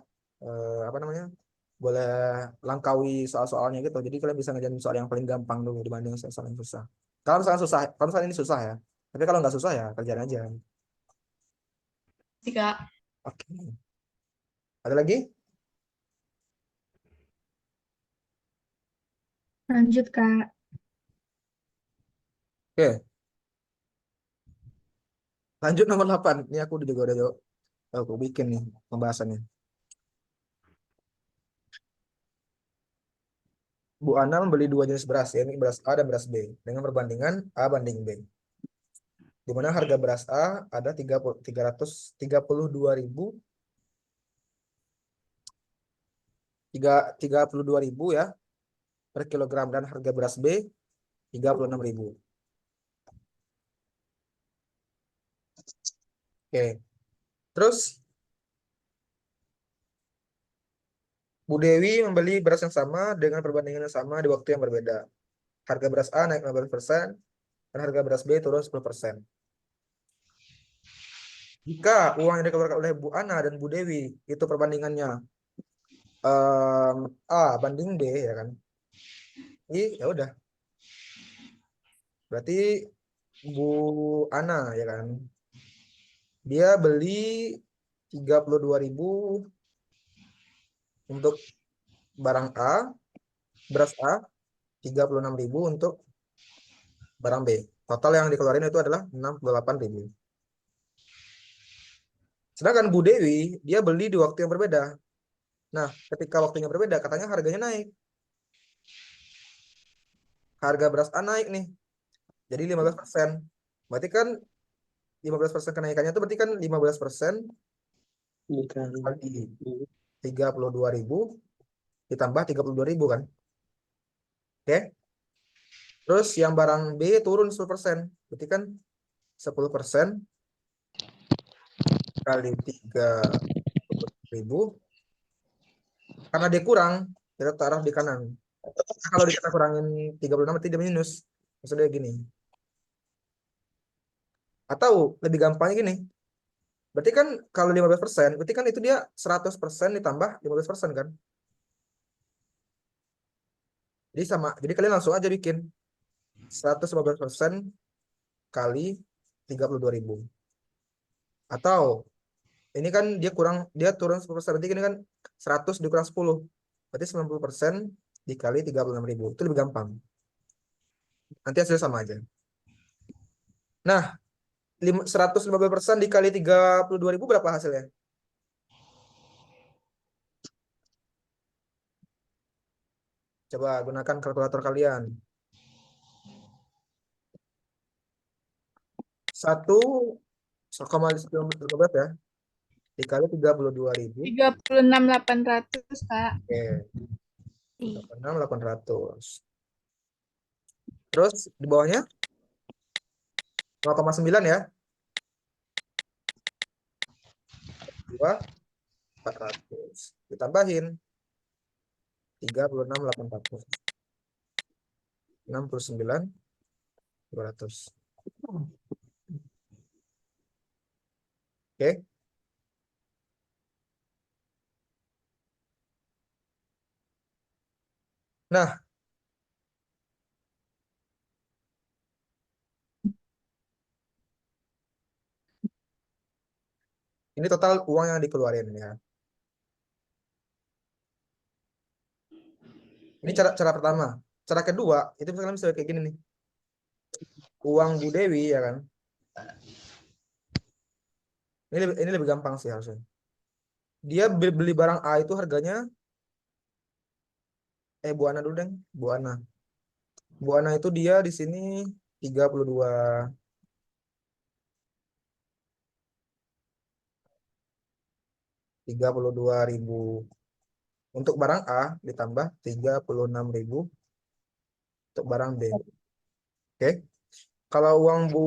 apa namanya, boleh langkaui soal-soalnya gitu. Jadi kalian bisa ngerjain soal yang paling gampang dulu dibanding soal yang susah. Kalau misalkan ini susah ya, tapi kalau nggak susah ya kerjain aja. Kak. Oke. Ada lagi? Lanjut, Kak. Oke. Lanjut nomor 8. Ini aku juga udah jawab. Aku bikin nih pembahasannya. Bu Ana membeli 2 jenis beras, yakni beras A dan beras B, dengan perbandingan A banding B. Di mana harga beras A ada 32.000 ya per kilogram, dan harga beras B 36.000. Oke. Terus Bu Dewi membeli beras yang sama dengan perbandingan yang sama di waktu yang berbeda. Harga beras A naik 15% dan harga beras B turun 10%. Jika uang yang dikeluarkan oleh Bu Ana dan Bu Dewi itu perbandingannya A banding B ya kan. Ini ya udah. Berarti Bu Ana ya kan. Dia beli 32.000 untuk barang A, beras A, 36.000 untuk barang B. Total yang dikeluarin itu adalah 68.000. Sedangkan Bu Dewi, dia beli di waktu yang berbeda. Nah, ketika waktunya berbeda, katanya harganya naik. Harga beras A naik nih. Jadi 15%. Berarti kan 15% kenaikannya itu berarti kan 15% kali 32.000 ditambah 32.000 kan. Oke. Terus yang barang B turun 10%. Berarti kan 10% kali 3.000. Karena dia kurang, kita taruh di kanan. Nah, kalau kita kurangin 36 berarti dia minus. Maksudnya gini. Atau lebih gampangnya gini. Berarti kan kalau 15%, berarti kan itu dia 100% ditambah 15% kan. Jadi sama. Jadi kalian langsung aja bikin 115% kali 32.000. Atau Ini kan dia turun 10%, berarti ini kan 100 dikurang 10. Berarti 90% dikali 36.000. Itu lebih gampang. Nanti hasilnya sama aja. Nah, 150% dikali 32.000 berapa hasilnya? Coba gunakan kalkulator kalian. 1,12 ya. Dikali 32.000. 36.800, Kak. Oke. 36.800. Terus di bawahnya 0,9 ya. 2.400. Ditambahin 36.800. 69.200. Oke. Nah, ini total uang yang dikeluarin ya. Ini cara pertama. Cara kedua, itu misalnya bisa kayak gini nih. Uang Bu Dewi ya kan. Ini lebih gampang sih harusnya. Dia beli barang A itu harganya Bu Ana dulu deh, Bu Ana. Bu Ana itu dia di sini 32. 32.000. Untuk barang A ditambah 36.000 untuk barang B. Oke. Kalau uang Bu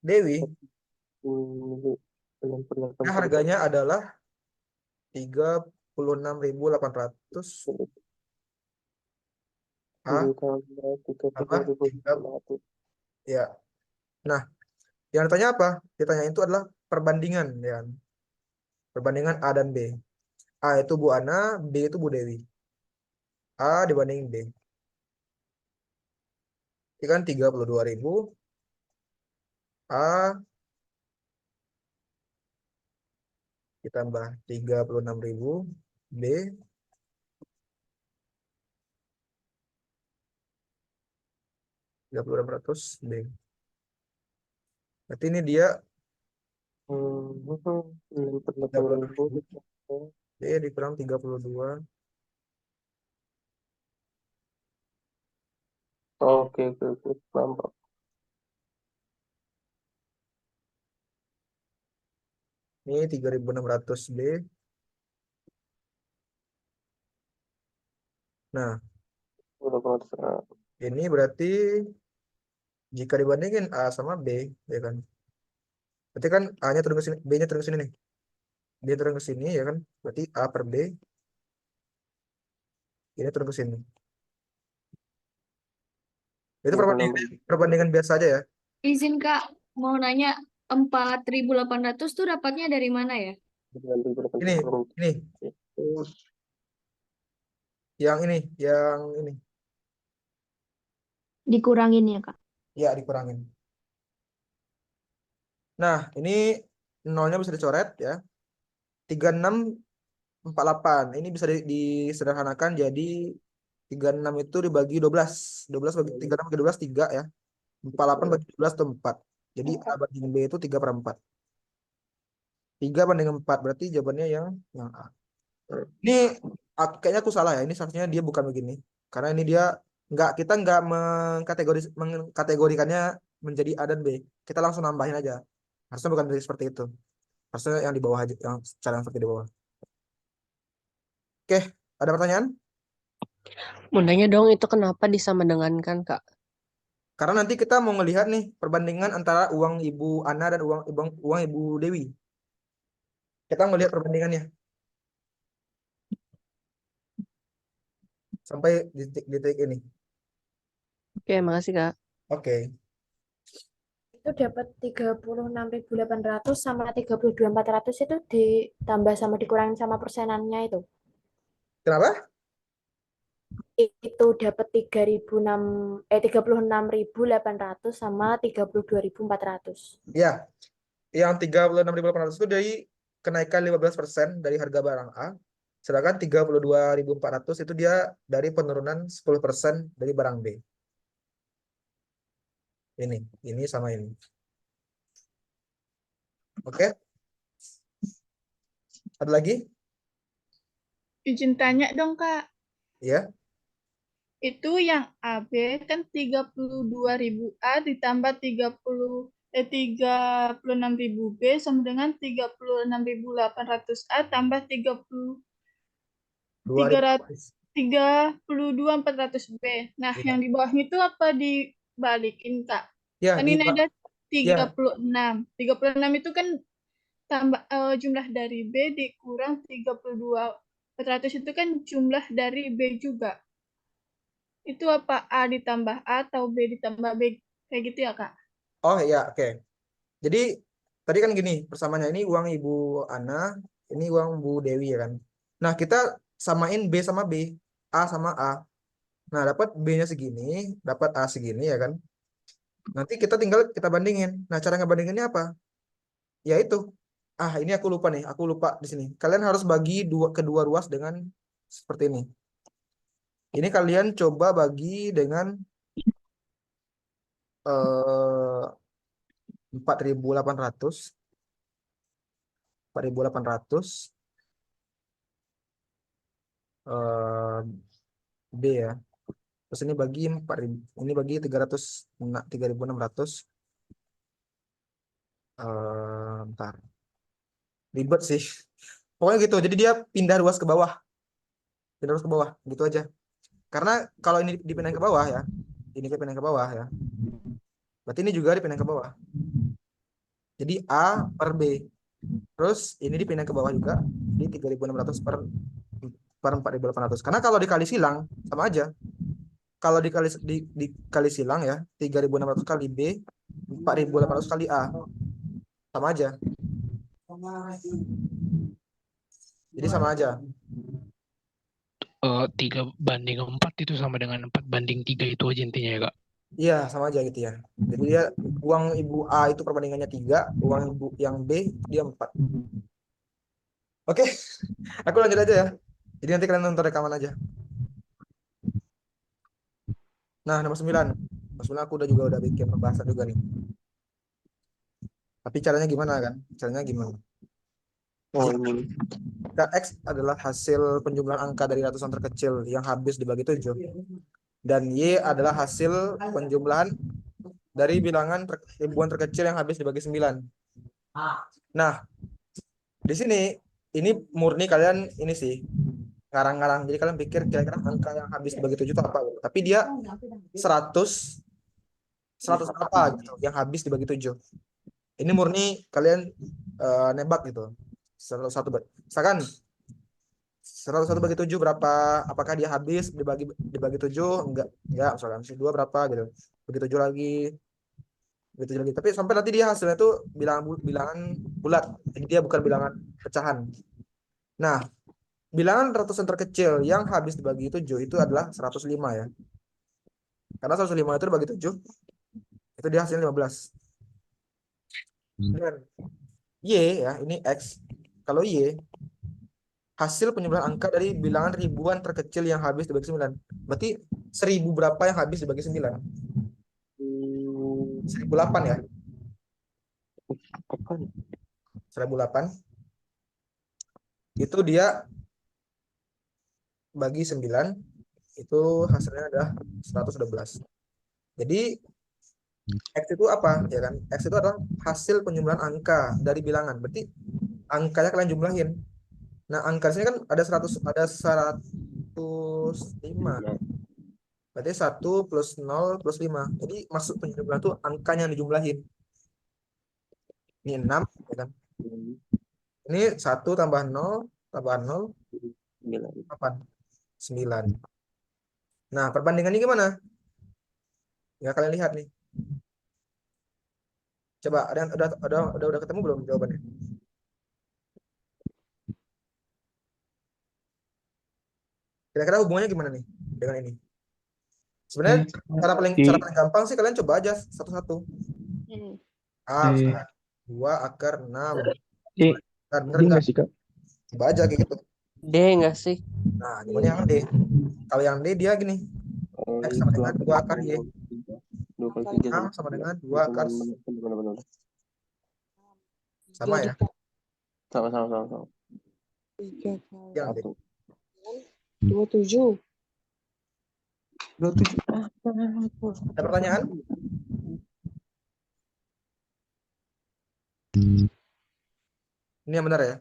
Dewi harganya adalah 36.800 A tambah 3. Ya. Nah, yang ditanya apa? Ditanya itu adalah perbandingan ya. Perbandingan A dan B. A itu Bu Ana, B itu Bu Dewi. A dibanding B. Ini kan 32.000. A ditambah 36.000. B 3600 B. Berarti ini dia 36.000. B dikurang 32. Oke, nampak. Ini 3.600 B. Nah, ini berarti jika dibandingin A sama B, ya kan? Berarti kan A-nya turun ke sini, B-nya turun ke sini nih. B turun ke sini, ya kan? Berarti A per B, ini turun ke sini. Itu perbandingan biasa aja ya. Izin Kak, mau nanya 4.800 tuh dapatnya dari mana ya? Ini. Yang ini. Dikurangin ya, Kak? Ya, dikurangin. Nah, ini nolnya bisa dicoret ya. 3648. Ini bisa disederhanakan jadi 36 itu dibagi 12. 12 bagi 36 bagi 12 3 ya. 48 bagi 12 itu 4. Jadi A banding B itu 3/4. 3 banding 4 berarti jawabannya yang A. Ini kayaknya aku salah ya. Ini seharusnya dia bukan begini. Karena ini dia kita nggak mengkategorikannya menjadi A dan B. Kita langsung nambahin aja. Harusnya bukan seperti itu. Harusnya yang di bawah aja, yang cara yang seperti di bawah. Oke, ada pertanyaan? Mau nanya dong, itu kenapa disamadengankan, Kak? Karena nanti kita mau ngelihat nih perbandingan antara uang Ibu Ana dan uang Ibu Dewi. Kita ngelihat perbandingannya. Sampai di titik ini. Oke, makasih, Kak. Oke. Itu dapat 36.800 sama 32.400 itu ditambah sama dikurangin sama persenannya itu. Kenapa? Itu dapat 36.800 sama 32.400. Ya. Yang 36.800 itu dari kenaikan 15% dari harga barang A, sedangkan 32.400 itu dia dari penurunan 10% dari barang B. Ini sama ini. Oke? Ada lagi? Izin tanya dong, Kak. Ya. Itu yang AB kan 32.000 A ditambah 36.000 B sama dengan 36.800 A tambah 32.400 B. Nah, Ya. yang di bawah itu apa dibalikin, Kak? Ya, Kan ini ada 36. 36 itu kan tambah jumlah dari B dikurang 32.400 itu kan jumlah dari B juga. Itu apa A ditambah A atau B ditambah B kayak gitu ya, Kak? Oh ya, oke. Jadi tadi kan gini, persamaannya ini uang Ibu Ana, ini uang Bu Dewi ya kan. Nah, kita samain B sama B, A sama A. Nah, dapat B-nya segini, dapat A segini ya kan. Nanti kita tinggal kita bandingin. Nah, cara ngebandinginnya apa? Yaitu, ini aku lupa nih, aku lupa di sini. Kalian harus bagi kedua ruas dengan seperti ini. Ini kalian coba bagi dengan 4.800 B ya. Terus ini bagi 4.000, ini bagi 3.600. Bentar. Ribet sih. Pokoknya gitu. Jadi dia pindah ruas ke bawah. Pindah ruas ke bawah, gitu aja. Karena kalau ini dipindahin ke bawah ya, ini dipindahin ke bawah ya. Berarti ini juga dipindahin ke bawah. Jadi A per B. Terus ini dipindahin ke bawah juga. Di 3.600 per 4.800. Karena kalau dikali silang sama aja. Kalau dikali silang ya, 3.600 kali B, 4.800 kali A. Sama aja. Jadi sama aja. 3:4 itu sama dengan 4:3 itu aja intinya ya, Kak? Iya, sama aja gitu ya. Jadi dia uang Ibu A itu perbandingannya 3, uang Ibu yang B dia 4. Oke, aku lanjut aja ya. Jadi nanti kalian nonton rekaman aja. Nah, nomor 9. Nomor 9 aku juga udah bikin pembahasan juga nih. Tapi caranya gimana kan? Caranya gimana? Jika X adalah hasil penjumlahan angka dari ratusan terkecil yang habis dibagi 7. Dan Y adalah hasil penjumlahan dari bilangan ribuan terkecil yang habis dibagi 9. Nah, di sini ini murni kalian ini sih ngarang-ngarang. Jadi kalian pikir kira-kira angka yang habis dibagi 7 itu apa gitu. Tapi dia 100 apa gitu yang habis dibagi 7. Ini murni kalian nebak gitu. 101 misalkan 101 bagi 7 berapa? Apakah dia habis dibagi 7? Enggak, misalkan 2 berapa gitu. Bagi 7 lagi. Bagi 7 lagi. Tapi sampai nanti dia hasilnya itu bilangan bulat. Jadi dia bukan bilangan pecahan. Nah, bilangan ratusan terkecil yang habis dibagi 7 itu adalah 105 ya. Karena 105 itu dibagi 7 itu dia hasilnya 15. Dan Y ya, ini X. Kalau Y hasil penjumlahan angka dari bilangan ribuan terkecil yang habis dibagi 9. Berarti 1000 berapa yang habis dibagi 9? 1008 ya. 1008. Itu dia bagi 9 itu hasilnya adalah 112. Jadi X itu apa ya kan? X itu adalah hasil penjumlahan angka dari bilangan. Berarti angkanya kalian jumlahin. Nah, angka sini kan ada 105. Berarti 1 plus 0 plus 5. Jadi maksud penjumlahan itu angkanya yang dijumlahin. Ini 6 ya kan? Ini 1 tambah 0 tambah 0 8. 9. Nah, perbandingannya gimana? Ya kalian lihat nih. Coba ada yang udah ketemu belum jawabannya? Kira-kira hubungannya gimana nih dengan ini? Sebenarnya cara paling gampang sih kalian coba aja satu-satu. A 2 akar 6. Kan bener D nggak? nggak sih, Kak? Coba aja kayak gitu. D nggak sih? Nah, gimana yang D? Kalau yang D dia gini. X sama dengan 2 akar Y. 2 kali 3 A sama dengan 2 akar benar. sama ya. Sama. 3 kali Yang D. 27. 27. Ada pertanyaan? Ini yang benar ya.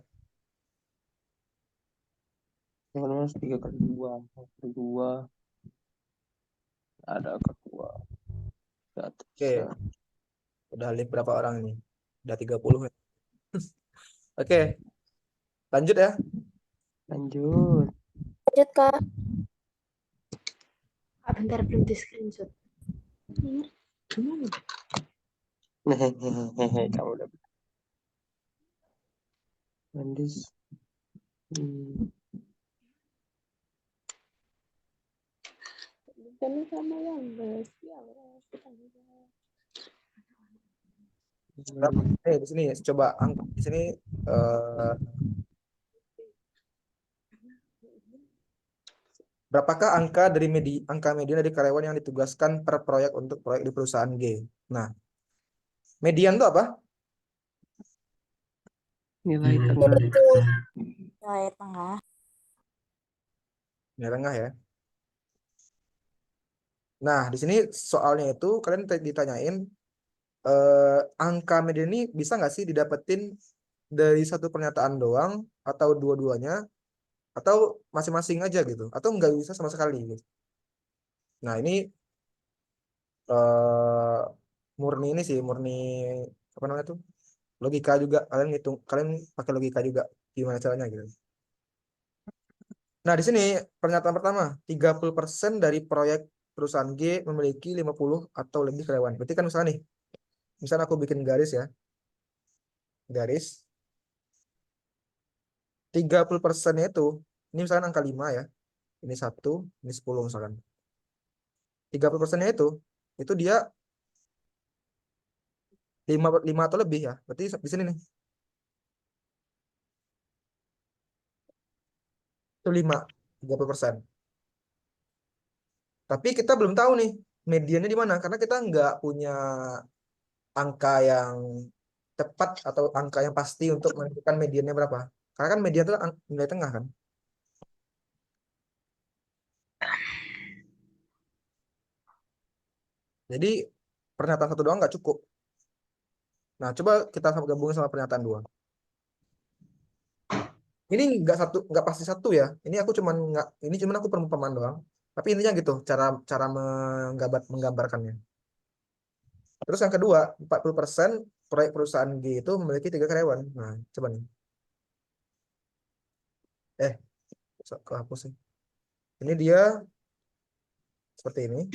Yang benar 3 kali 2. 2. Ada akar 2. Oke. Udah live berapa orang ini? Udah 30 ya. Oke. Lanjut ya. Lanjut. Lanjut, Kak. Ah, bentar, belum di screenshot. Gimana? Kamu udah Landis. Sama yang besial. Di sini coba di sini berapakah angka median dari karyawan yang ditugaskan per proyek untuk proyek di perusahaan G? Nah, median itu apa? Nilai tengah. Nilai tengah. Nilai tengah ya. Nah, di sini soalnya itu kalian ditanyain angka median ini bisa nggak sih didapetin dari satu pernyataan doang atau dua-duanya atau masing-masing aja gitu atau nggak bisa sama sekali gitu. Nah, ini murni ini sih murni apa namanya tuh logika juga, kalian pakai logika juga gimana caranya gitu. Nah, di sini pernyataan pertama 30% dari proyek perusahaan G memiliki 50 atau lebih karyawan. Berarti kan misalnya nih, misalnya aku bikin garis ya, garis 30% itu ini misalkan angka 5 ya, ini 1, ini 10 misalkan. 30% itu dia 5 atau lebih ya. Berarti di sini nih. Itu 30%. Tapi kita belum tahu nih mediannya di mana karena kita nggak punya angka yang tepat atau angka yang pasti untuk menentukan mediannya berapa. Karena kan median itu nilai tengah kan. Jadi pernyataan satu doang nggak cukup. Nah, coba kita gabungin sama pernyataan 2. Ini nggak pasti satu ya. Ini aku cuman aku perumpamaan doang. Tapi intinya gitu cara menggambarkannya. Terus yang kedua, 40% proyek perusahaan G itu memiliki 3 karyawan. Nah, coba nih. Kok hapus sih? Ini dia seperti ini.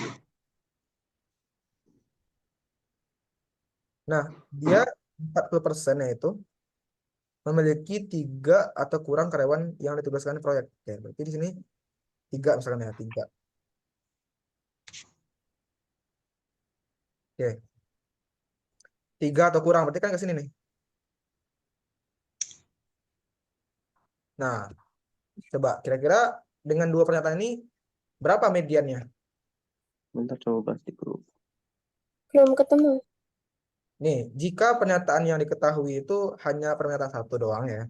Nah, dia 40%-nya itu memiliki 3 atau kurang karyawan yang ditugaskan di proyek. Oke, berarti di sini 3 misalkan ya, 3. Oke. 3 atau kurang, berarti kan ke sini nih. Nah, coba kira-kira dengan 2 pernyataan ini berapa mediannya? Bentar coba bahas di grup. Belum ketemu. Nih, jika pernyataan yang diketahui itu hanya pernyataan satu doang ya,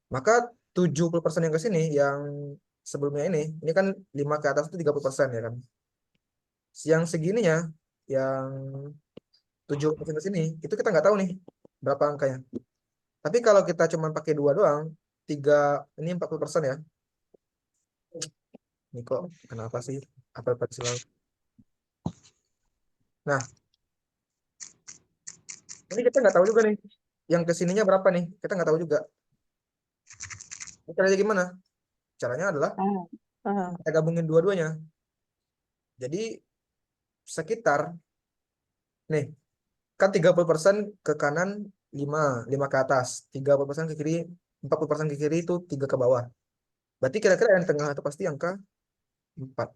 maka 70% yang ke sini yang sebelumnya ini kan 5 ke atas itu 30% ya kan. Yang segininya yang 70% ke sini itu kita nggak tahu nih berapa angkanya. Tapi kalau kita cuma pakai 2 doang, 3 ini 40% ya. Ini kok kenapa sih? Apa selalu? Nah, ini kita nggak tahu juga nih. Yang kesininya berapa nih? Kita nggak tahu juga. Caranya gimana? Caranya adalah kita gabungin dua-duanya. Jadi sekitar nih kan 30% ke kanan 5 ke atas, 30% ke kiri, 40% ke kiri itu 3 ke bawah. Berarti kira-kira yang tengah itu pasti angka 4.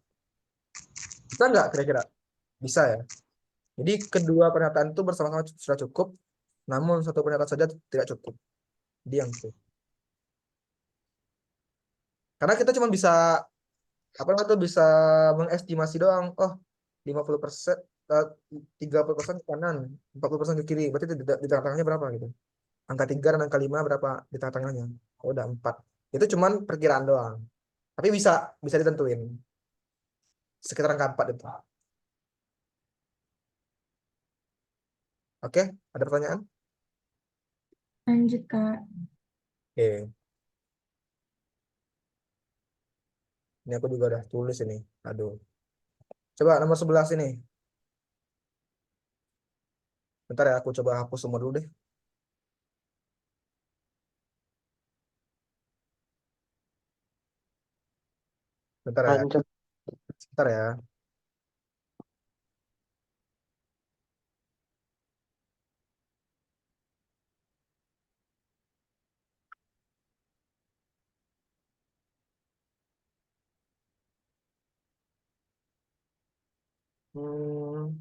Bisa nggak kira-kira? Bisa ya. Jadi kedua pernyataan itu bersama-sama sudah cukup, namun satu pernyataan saja tidak cukup. Jadi yang itu. Karena kita cuma bisa apa namanya tuh bisa mengestimasi doang. Oh, 50%, 30% ke kanan, 40% ke kiri. Berarti di tengah-tengahnya berapa gitu. Angka 3 dan angka 5 berapa di tengah-tengahnya. Oh, udah 4. Itu cuman perkiraan doang. Tapi bisa bisa ditentuin. Sekitar angka 4 itu. Oke, ada pertanyaan? Lanjut, Kak. Oke. Ini aku juga udah tulis ini. Aduh. Coba nomor 11 ini. Bentar ya, aku coba hapus semua dulu deh. Bentar ya. Lanjut. Bentar ya. Hmm.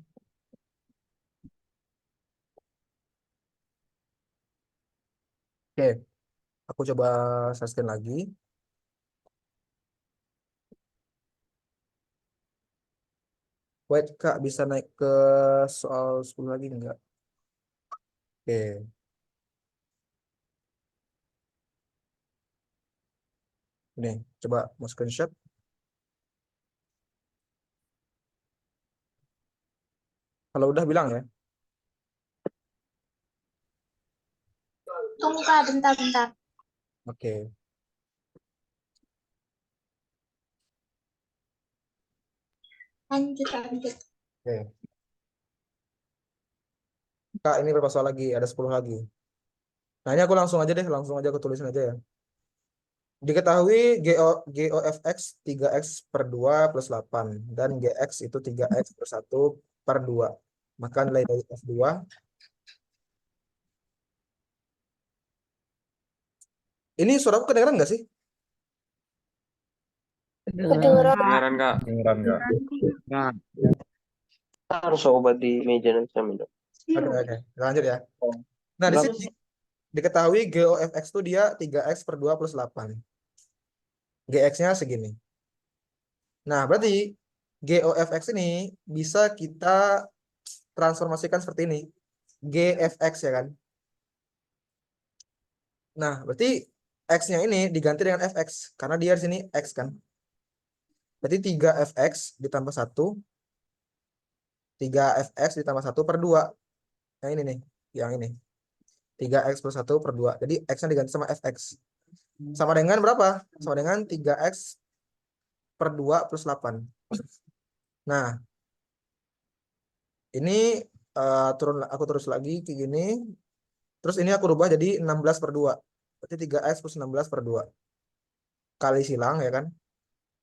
Oke, aku coba saskin lagi. Wait, Kak, bisa naik ke soal 10 lagi enggak? Oke. Nih, coba mau screenshot. Kalau udah bilang ya. Tunggu Kak, bentar. Oke. Lanjut. Oke. Kak, ini berapa soal lagi? Ada 10 lagi. Nah, ini aku langsung aja deh, langsung aja aku tulisin aja ya. Diketahui GOFX 3X per 2 plus 8 dan GX itu 3X per 1 per 2. Maka nilai dari F2 ini suaraku kedengeran nggak sih? Kedengeran, Kak. Kedengeran nggak? Nah, kita harus obat di meja nanti saya minum. Oke. Lanjut ya. Nah, di sini diketahui GOFX itu dia 3X per 2 plus 8. GX-nya segini. Nah, berarti GOFX ini bisa kita transformasikan seperti ini. GFX ya kan. Nah, berarti X-nya ini diganti dengan FX. Karena dia di sini X kan. Berarti 3FX ditambah 1. 3FX ditambah 1 per 2. Nah, ini nih. Yang ini. 3X plus 1 per 2. Jadi X-nya diganti sama FX. Sama dengan berapa? Sama dengan 3X per 2 plus 8. Nah, ini aku terus lagi kayak gini. Terus ini aku rubah jadi 16 per 2. Berarti 3X plus 16 per 2. Kali silang ya kan.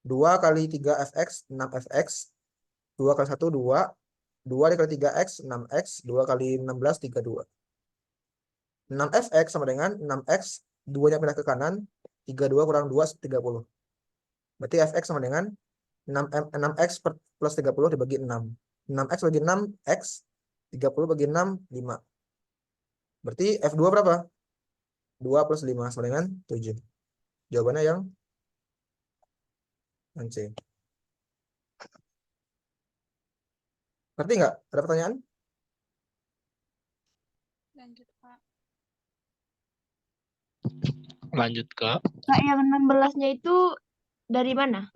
2 kali 3FX, 6FX. 2 kali 1, 2. 2 dikali 3X, 6X. 2 kali 16, 32. 6FX sama dengan 6X. 2-nya pindah ke kanan. 32 kurang 2, 30. Berarti FX sama dengan 6X plus 30 dibagi 6. 6X bagi 6, X. 30 bagi 6, 5. Berarti F2 berapa? 2 plus 5 sama dengan 7. Jawabannya yang C. Ngerti nggak? Ada pertanyaan? Lanjut, Kak. Lanjut, Kak. Kak, yang 16-nya itu dari mana?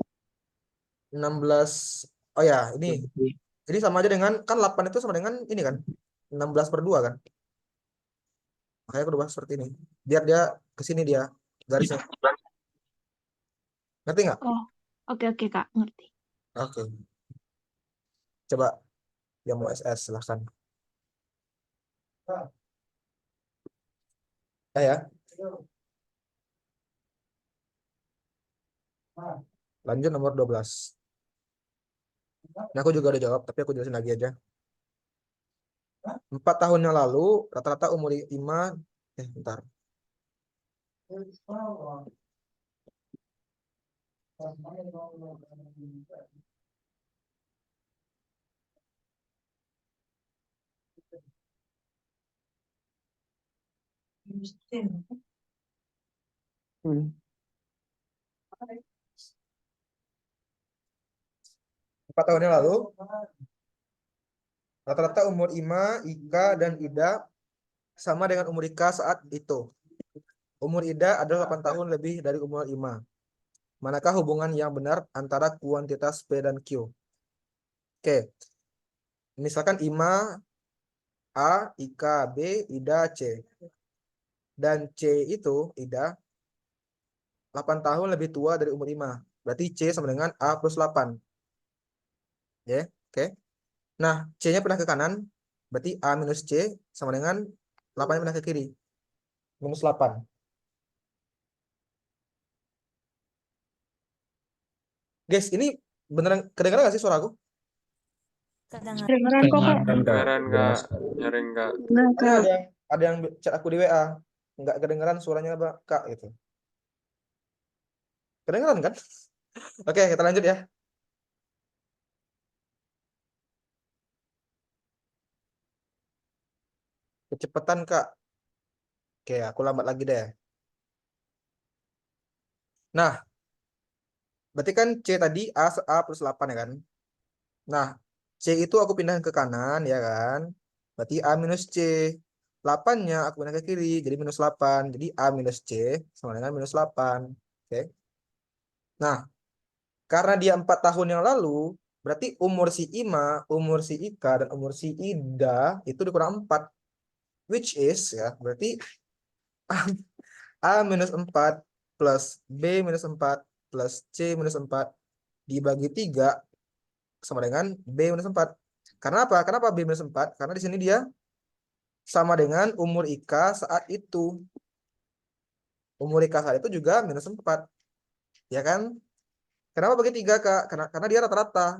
16. Oh ya, ini. Jadi sama aja dengan, kan 8 itu sama dengan ini kan. 16 per 2 kan. Makanya aku ubah seperti ini. Biar dia ke sini dia garisnya. Ngerti nggak? Oh, oke Kak, ngerti. Oke. Coba yang mau SS silahkan. Ya. Lanjut nomor 12. Nah, aku juga udah jawab, tapi aku jelasin lagi aja. 4 tahun yang lalu, rata-rata umur 5, bentar. 4 tahun yang lalu, rata-rata umur Ima, Ika, dan Ida sama dengan umur Ika saat itu. Umur Ida adalah 8 tahun lebih dari umur Ima. Manakah hubungan yang benar antara kuantitas P dan Q? Oke. Misalkan Ima A, Ika B, Ida C. Dan C itu, Ida, 8 tahun lebih tua dari umur Ima. Berarti C sama dengan A plus 8. Ya, oke. Nah, C-nya pindah ke kanan. Berarti A minus C sama dengan 8 pindah ke kiri. Minus 8. Guys, ini beneran kedengeran gak sih suara aku? Kedengeran kok, Kak. Kedengeran Kak, nyaring Kak. Nah, Ini Kak. ada yang chat aku di WA. Nggak kedengeran suaranya Kak gitu. Kedengeran kan? Oke, kita lanjut ya. Kecepatan Kak. Oke, aku lambat lagi deh. Nah, berarti kan C tadi A plus 8 ya kan? Nah, C itu aku pindahin ke kanan ya kan? Berarti A minus C. 8-nya aku pindah ke kiri, jadi minus 8. Jadi A minus C sama dengan minus 8. Oke. Nah, karena dia 4 tahun yang lalu, berarti umur si Ima, umur si Ika, dan umur si Ida itu dikurang 4. Which is, ya, berarti A minus 4 plus B minus 4 plus C minus 4 dibagi 3 sama dengan B minus 4. Karena apa? Kenapa B minus 4? Karena di sini dia sama dengan umur Ika saat itu. Umur Ika saat itu juga minus 4. Ya kan? Kenapa bagi 3, Kak? Karena dia rata-rata.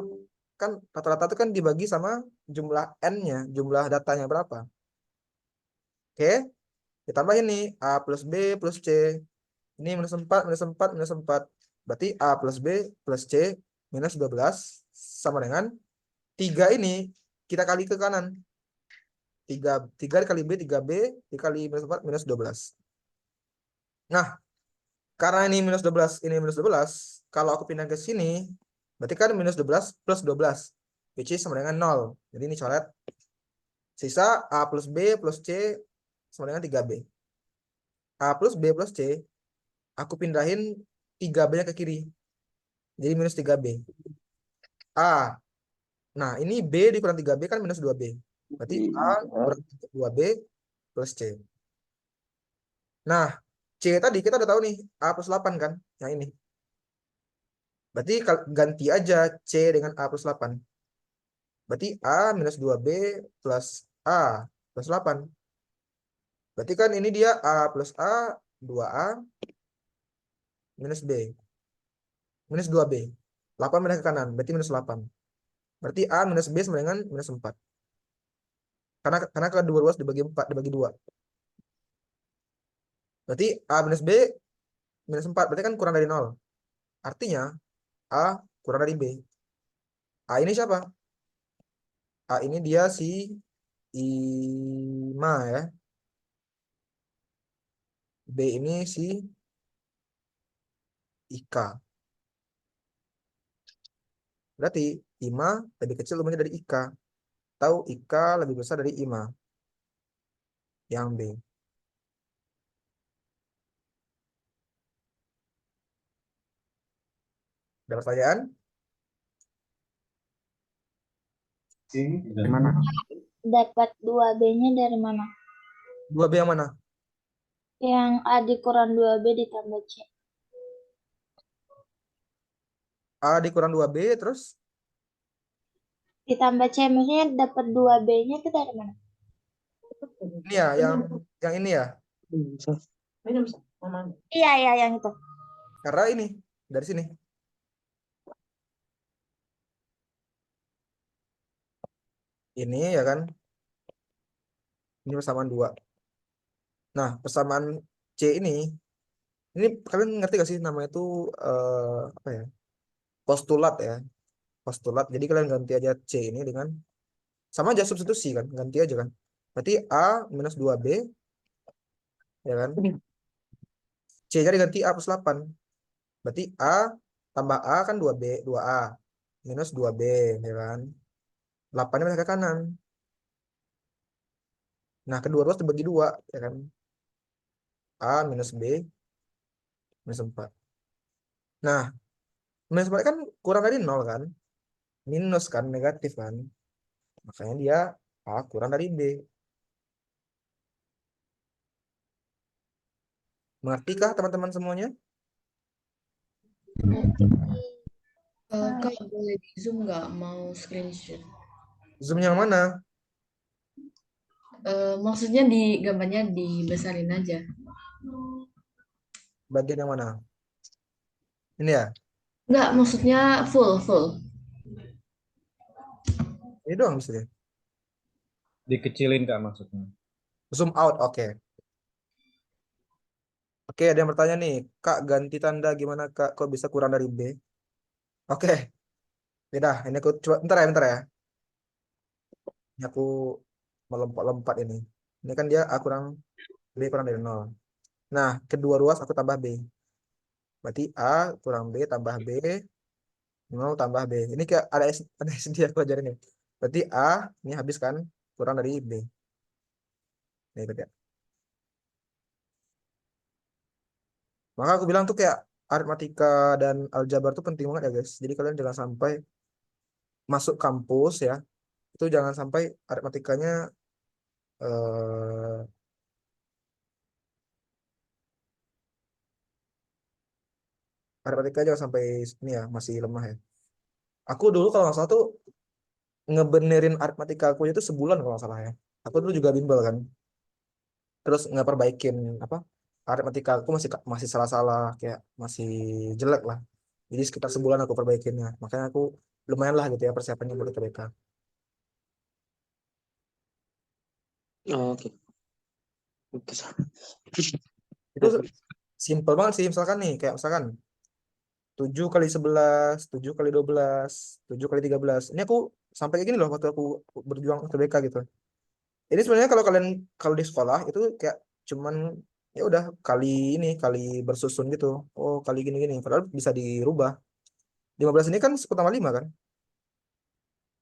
Kan rata-rata itu kan dibagi sama jumlah N-nya, jumlah datanya berapa. Oke? Ditambah ini A plus B plus C. Ini minus 4, minus 4, minus 4. Berarti A plus B plus C minus 12 sama dengan 3 ini kita kali ke kanan. 3 dikali B, 3B, dikali minus 4, minus 12. Nah, karena ini minus 12, ini minus 12, kalau aku pindah ke sini, berarti kan minus 12 plus 12, which is sama dengan 0. Jadi ini coret. Sisa A plus B plus C sama dengan 3B. A plus B plus C, aku pindahin 3B-nya ke kiri. Jadi minus 3B. A. Nah, ini B dikurang 3B kan minus 2B. Berarti A kurang 2B plus C. Nah, C tadi kita udah tahu nih, A plus 8 kan, yang ini. Berarti ganti aja C dengan A plus 8. Berarti A minus 2B plus A plus 8. Berarti kan ini dia A plus A, 2A, minus B. Minus 2B. 8 pindah ke kanan, berarti minus 8. Berarti A minus B sama dengan minus 4. Karena kedua ruas dibagi 4, dibagi 2. Berarti A minus B minus 4, berarti kan kurang dari 0. Artinya A kurang dari B. A ini siapa? A ini dia si Ima ya. B ini si Ika. Berarti Ima lebih kecil umurnya dari Ika. Tahu Ika lebih besar dari Ima. Yang B. Ada pertanyaan? Mana? Dapat 2B-nya dari mana? 2B yang mana? Yang A dikurang 2B ditambah C. A dikurang 2B terus? Ditambah C, maksudnya dapat 2B-nya itu dari mana? Ini ya, yang ini ya. Iya, yang itu. Karena ini dari sini. Ini ya kan. Ini persamaan 2. Nah, persamaan C ini kalian ngerti gak sih namanya itu apa ya? Postulat ya. Postulat. Jadi kalian ganti aja C ini dengan sama aja substitusi kan, ganti aja kan. Berarti A minus 2B ya kan. C-nya diganti A plus 8. Berarti A tambah A kan 2B, 2A. minus 2B, ya kan? 8-nya pindah ke kanan. Nah, kedua ruas dibagi 2, ya kan? A minus B minus 4. Nah, minus 4 kan kurang dari 0 kan? Minus kan, negatif kan? Makanya dia A kurang dari B. Mengertikah teman-teman semuanya? Kak, boleh di Zoom nggak mau screenshot? Zoom yang mana? Maksudnya di gambarnya dibesarin aja. Bagian yang mana? Ini ya? Nggak, maksudnya full. Ini doang misalnya. Dikecilin Kak maksudnya. Zoom out, oke. Oke, ada yang bertanya nih. Kak, ganti tanda gimana Kak? Kok bisa kurang dari B? Oke. Beda. Ini aku coba bentar ya. Ini aku melompat-lompat ini. Ini kan dia A kurang B kurang dari 0. Nah, kedua ruas aku tambah B. Berarti A kurang B tambah B 0 tambah B. Ini kayak ada SD aku ajarin nih. Berarti A ini habis kan kurang dari B. Nih berarti. Maka aku bilang tuh kayak aritmatika dan aljabar tuh penting banget ya guys. Jadi kalian jangan sampai masuk kampus ya. Itu jangan sampai aritmatikanya eh, aritmatika jangan sampai ini ya masih lemah ya. Aku dulu kalau nggak salah tuh ngebenerin aritmatika aku itu sebulan kalau nggak salah ya. Aku dulu juga bimbel kan. Terus nggak perbaikin apa aritmatika aku masih salah-salah kayak masih jelek lah. Jadi sekitar sebulan aku perbaikinnya. Makanya aku lumayan lah gitu ya persiapannya buat UTBK. Oke. Itu simple banget sih misalkan nih kayak misalkan 7 kali 11, 7 kali 12, 7 kali 13. Ini aku sampai kayak gini loh waktu aku berjuang UTBK gitu. Ini sebenarnya kalau di sekolah itu kayak cuman ya udah kali bersusun gitu. Oh, kali gini-gini. Padahal bisa dirubah. 15 ini kan 10 tambah 5 kan?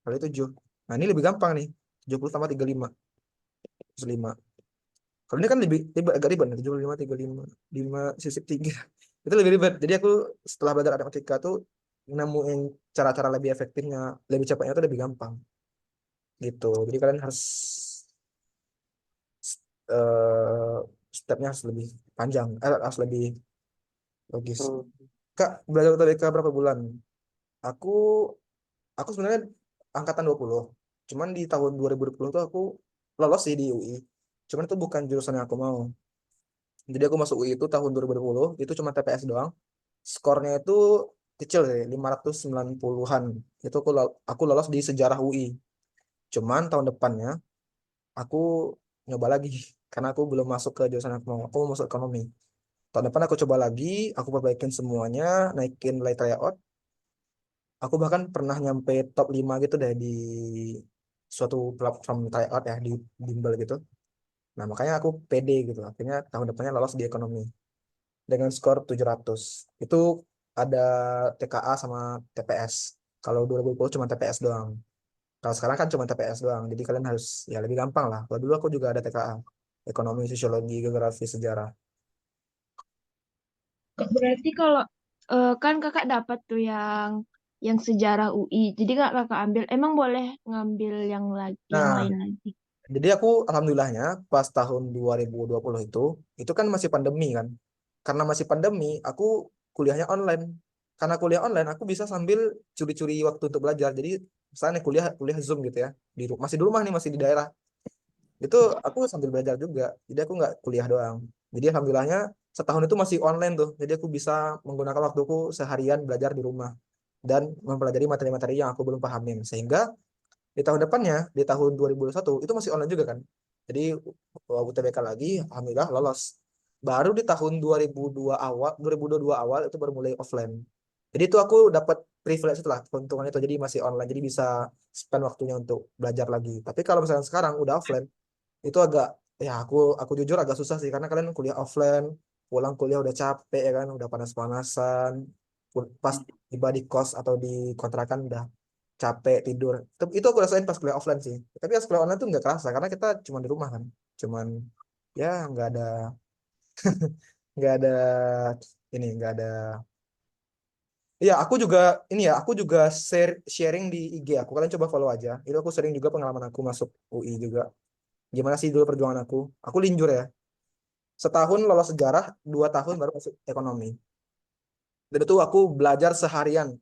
Kali 7. Nah, ini lebih gampang nih. 70 tambah 35. Terus 5. Kalau ini kan agak ribet nih. 75, 35, 5 sisip 3. Itu lebih ribet. Jadi aku setelah belajar matematika tuh nemuin cara-cara lebih efektifnya, lebih cepatnya tuh lebih gampang. Gitu. Jadi kalian harus eh, stepnya harus lebih panjang, harus lebih logis. Kak, belajar UTBK berapa bulan? Aku sebenarnya angkatan 20. Cuman di tahun 2020 tuh aku lolos sih di UI. Cuman itu bukan jurusan yang aku mau. Jadi aku masuk UI itu tahun 2020, itu cuma TPS doang. Skornya itu kecil sih, 590-an. Itu aku lolos di sejarah UI. Cuman tahun depannya aku nyoba lagi karena aku belum masuk ke jurusan yang aku mau. Aku mau masuk ekonomi. Tahun depan aku coba lagi, aku perbaikin semuanya, naikin nilai tryout. Aku bahkan pernah nyampe top 5 gitu deh di suatu platform tryout ya di bimbel gitu. Nah, makanya aku pede gitu. Akhirnya tahun depannya lolos di ekonomi dengan skor 700. Itu ada TKA sama TPS. Kalau 2020 cuma TPS doang. Kalau sekarang kan cuma TPS doang. Jadi kalian harus ya lebih gampang lah. Kalau dulu aku juga ada TKA. Ekonomi, sosiologi, geografi, sejarah. Berarti kalau kan kakak dapat tuh yang sejarah UI. Jadi kak kakak ambil, emang boleh ngambil yang yang Nah, lain lagi? jadi aku alhamdulillahnya pas tahun 2020 itu kan masih pandemi kan. Karena masih pandemi, aku kuliahnya online. Karena kuliah online, aku bisa sambil curi-curi waktu untuk belajar. Jadi misalnya kuliah Zoom gitu ya, masih di rumah nih, masih di daerah. Itu aku sambil belajar juga. Jadi aku nggak kuliah doang. Jadi alhamdulillahnya setahun itu masih online tuh. Jadi aku bisa menggunakan waktuku seharian belajar di rumah dan mempelajari materi-materi yang aku belum pahamin. Sehingga di tahun depannya, di tahun 2021 itu masih online juga kan. Jadi UTBK lagi, alhamdulillah lolos. Baru di tahun 2022 awal itu baru mulai offline. Jadi itu aku dapat privilege itulah, keuntungan itu. Jadi masih online, jadi bisa spend waktunya untuk belajar lagi. Tapi kalau misalnya sekarang udah offline, itu agak ya aku jujur agak susah sih karena kalian kuliah offline, pulang kuliah udah capek ya kan, udah panas-panasan. pas tiba di kos atau di kontrakan udah capek tidur. Itu aku rasain pas kuliah offline sih. Tapi pas kuliah online tuh nggak kerasa karena kita cuma di rumah kan. Cuman ya nggak ada ini nggak ada. Iya, aku juga sharing di IG aku. Kalian coba follow aja. Itu aku sering juga pengalaman aku masuk UI juga. Gimana sih dulu perjuangan aku? Aku linjur ya. Setahun lolos sejarah, 2 tahun baru masuk ekonomi. Dan itu aku belajar seharian.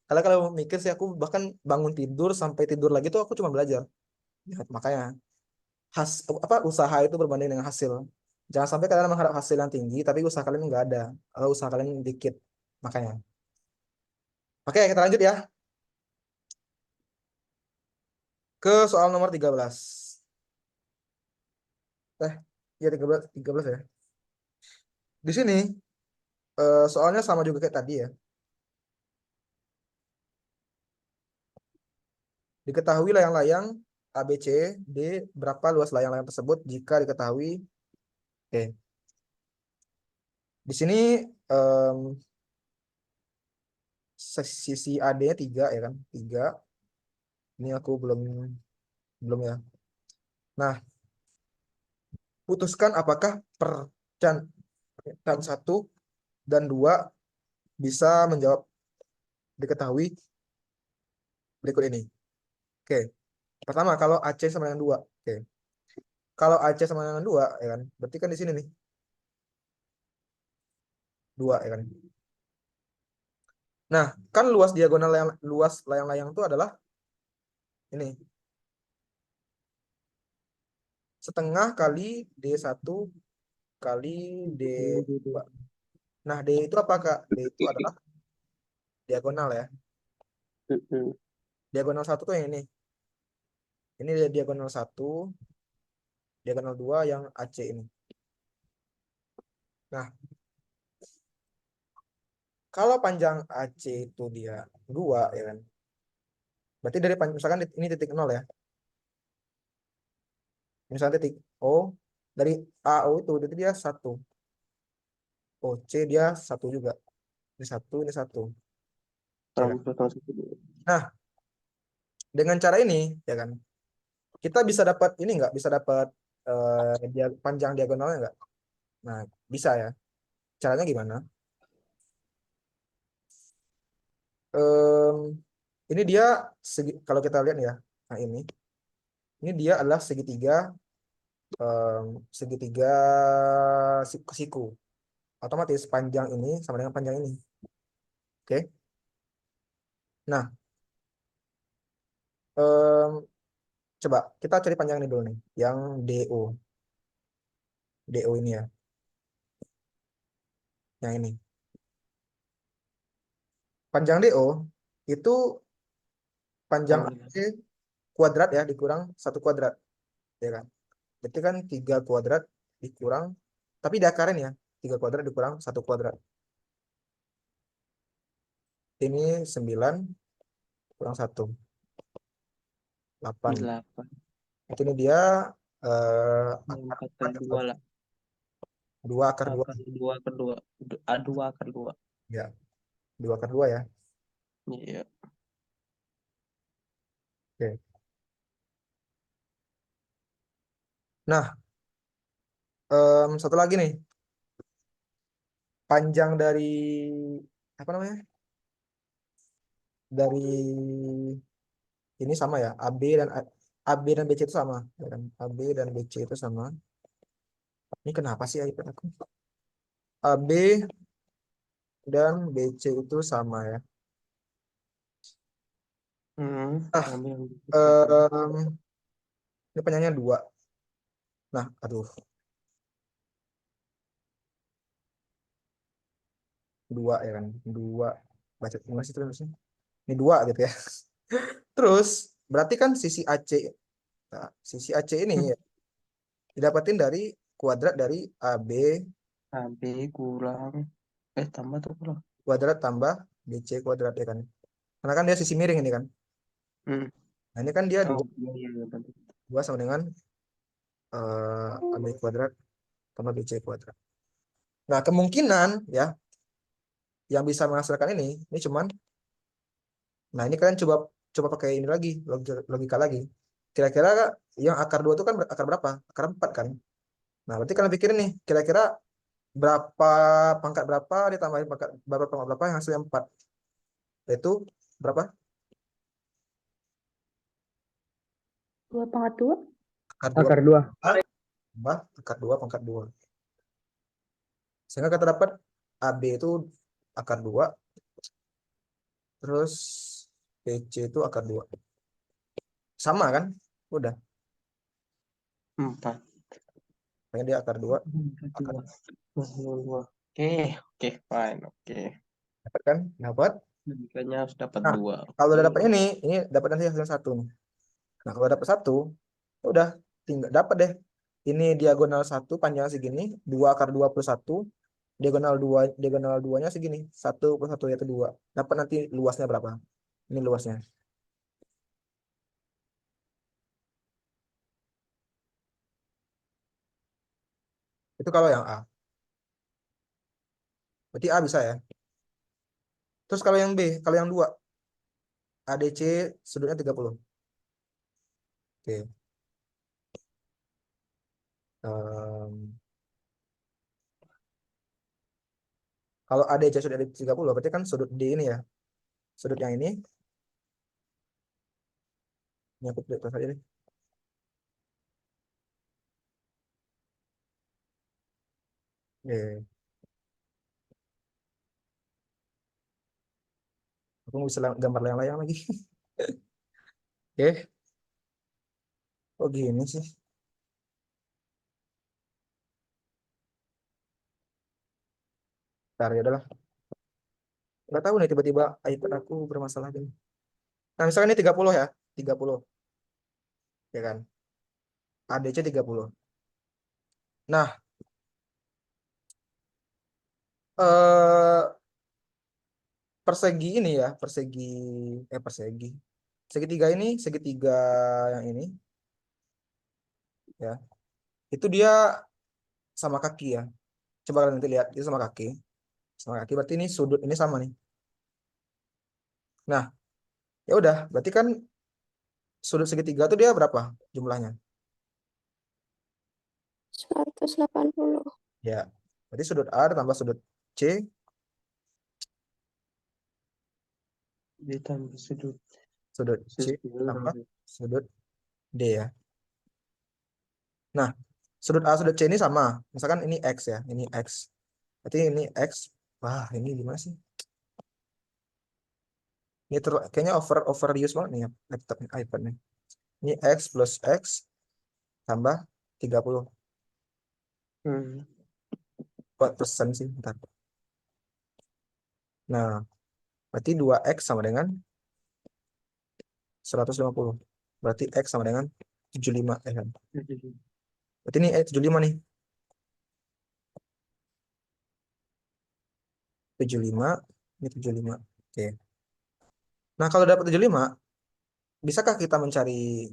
Kalau mikir sih aku bahkan bangun tidur sampai tidur lagi tuh aku cuma belajar. Ya, makanya usaha itu berbanding dengan hasil. Jangan sampai kalian mengharap hasil yang tinggi tapi usaha kalian nggak ada. Atau usaha kalian dikit. Makanya. Oke, kita lanjut ya. Ke soal nomor 13. Ya 13 ya. Di sini soalnya sama juga kayak tadi ya. Diketahui layang-layang A, B, C, D, berapa luas layang-layang tersebut jika diketahui. Oke. Di sini sisi AD-nya 3 ya kan? 3. Ini aku belum ya. Nah, putuskan apakah dan 1 dan 2 bisa menjawab diketahui berikut ini. Oke. Pertama, kalau AC sama dengan 2. Oke. Kalau AC sama dengan 2 ya kan? Berarti kan di sini nih. 2 ya kan? Nah, kan luas layang-layang itu adalah ini. Setengah kali D1 kali D2. Nah, D itu apa, Kak? D itu adalah diagonal ya. Diagonal 1 tuh yang ini. Ini diagonal 1, diagonal 2 yang AC ini. Nah, kalau panjang AC itu dia 2 ya kan. Berarti dari misalkan ini titik 0 ya. Misalnya titik O, dari AO itu berarti dia 1. OC dia 1 juga. Ini 1, ini 1. Ya kan? Nah, dengan cara ini ya kan. Kita bisa dapat ini nggak? Bisa dapat panjang diagonalnya nggak? Nah, bisa ya. Caranya gimana? Ini dia kalau kita lihat ya. Nah, ini dia adalah segitiga siku. Otomatis panjang ini sama dengan panjang ini. Oke. Nah, coba kita cari panjang ini dulu nih, yang DO. DO ini ya. Yang ini. Panjang DO itu panjang AC kuadrat ya dikurang 1 kuadrat. Ya kan? Berarti kan 3 kuadrat dikurang, tapi diakarin ya. 3 kuadrat dikurang 1 kuadrat. Ini 9 kurang 1. 8. Ini dia akar 2 lah. 2 akar 2. Akar 2 akar 2. 2 akar 2. Ya. 2 akar 2 ya. Iya. Oke. Nah, satu lagi nih. Panjang dari apa namanya? Dari ini sama ya. AB dan BC itu sama, ya kan? AB dan BC itu sama. Ini kenapa sih iPad aku? AB dan BC itu sama ya. Ini panjangnya 2. Nah, aduh. 2 ya kan. 2. Baca gimana sih terusnya? Ini 2 gitu ya. Terus berarti kan sisi AC. Nah, sisi AC ini ya, didapatin dari kuadrat dari AB kurang tambah atau kurang? Kuadrat tambah BC kuadrat ya kan. Karena kan dia sisi miring ini kan. Nah, ini kan dia 2 sama dengan AB kuadrat tambah BC kuadrat. Nah, kemungkinan ya yang bisa menghasilkan ini cuman, nah ini kalian coba pakai ini lagi, logika lagi. Kira-kira yang akar 2 itu kan akar berapa? Akar 4 kan. Nah, berarti kalian pikirin nih, kira-kira berapa pangkat berapa ditambahin pangkat berapa yang hasilnya 4. Itu berapa? 2 pangkat 2. Akar 2 tambah akar 2 pangkat 2. Sehingga kita dapat AB itu akar 2, terus PC itu akar 2. Sama kan? Udah. 4. Makanya dia akar 2. Akar 2. Oke, fine. Oke. dapat kan? Dapat. Kayaknya harus dapat Nah, 2. kalau udah dapat ini dapat nanti hasil 1 nih. Nah, kalau dapat 1, udah tinggal dapat deh. Ini diagonal 1 panjang segini, 2 akar 2 plus 1, diagonal 2-nya segini, 1 plus 1 yaitu 2. Dapat nanti luasnya berapa? Ini luasnya. Itu kalau yang A. Berarti A bisa ya. Terus kalau yang B, kalau yang 2, ADC sudutnya 30. Oke. Kalau ADC sudutnya 30, berarti kan sudut D ini ya. Sudut yang ini. Ini aku pilih saja deh. Oke. Aku nggak bisa gambar layang-layang lagi. Oke. Kok gini sih? Bentar ya udahlah. Nggak tahu nih tiba-tiba iPad aku bermasalah gini. Nah, misalkan ini 30 ya. 30. Ya kan? ADC 30. Nah, persegi ini ya, persegi segitiga ini, segitiga yang ini ya. Itu dia sama kaki ya. Coba kalian nanti lihat, itu sama kaki. Sama kaki berarti ini sudut ini sama nih. Nah, ya udah, berarti kan sudut segitiga itu dia berapa jumlahnya? 180. Ya. Berarti sudut A ditambah sudut C ditambah sudut C tambah sudut D ya. Nah, sudut A sudut C ini sama. Misalkan ini X ya, ini X. Berarti ini X. Wah, ini gimana sih? Ini kayaknya overuse banget nih ya laptop iPad nih. Ini X plus X tambah 30. Buat persen sih, bentar. Nah, berarti 2X sama dengan 150. Berarti X sama dengan 75 ya kan? Berarti ini 75 nih. 75, ini 75. Oke. Nah, kalau dapat 75, bisakah kita mencari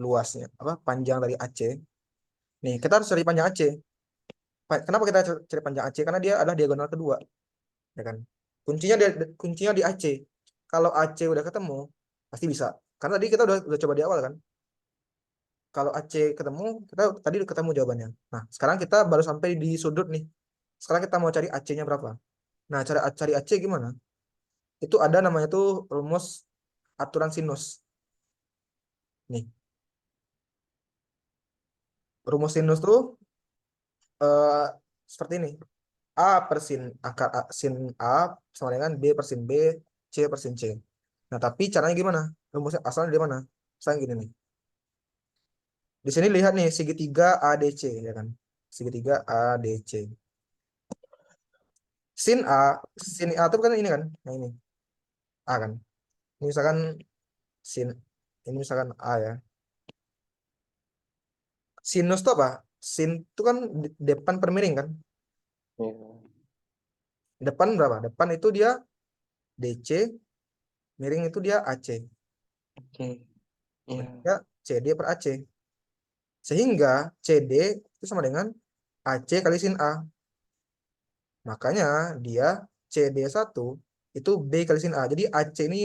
luasnya, apa panjang dari AC? Nih, kita harus cari panjang AC. Kenapa kita cari panjang AC? Karena dia adalah diagonal kedua. Ya kan? Kuncinya di AC. Kalau AC udah ketemu, pasti bisa. Karena tadi kita udah coba di awal kan. Kalau AC ketemu, kita tadi udah ketemu jawabannya. Nah, sekarang kita baru sampai di sudut nih. Sekarang kita mau cari AC-nya berapa. Nah, cara cari AC gimana? Itu ada namanya tuh rumus aturan sinus. Nih. Rumus sinus tuh seperti ini. A per sin akar sin A sama dengan B per sin B, C per sin C. Nah, tapi caranya gimana? Rumusnya asalnya di mana? Misalnya gini nih. Di sini lihat nih segitiga ADC ya kan. Segitiga ADC. Sin A itu kan ini kan, nah ini A kan. Ini misalkan sin, ini misalkan A ya. Sinus itu apa? Sin itu kan depan per miring kan. Depan berapa? Depan itu dia DC, miring itu dia AC. Oke. Ya, CD per AC. Sehingga CD itu sama dengan AC kali sin A. Makanya dia CD1 itu B kali sin A. Jadi AC ini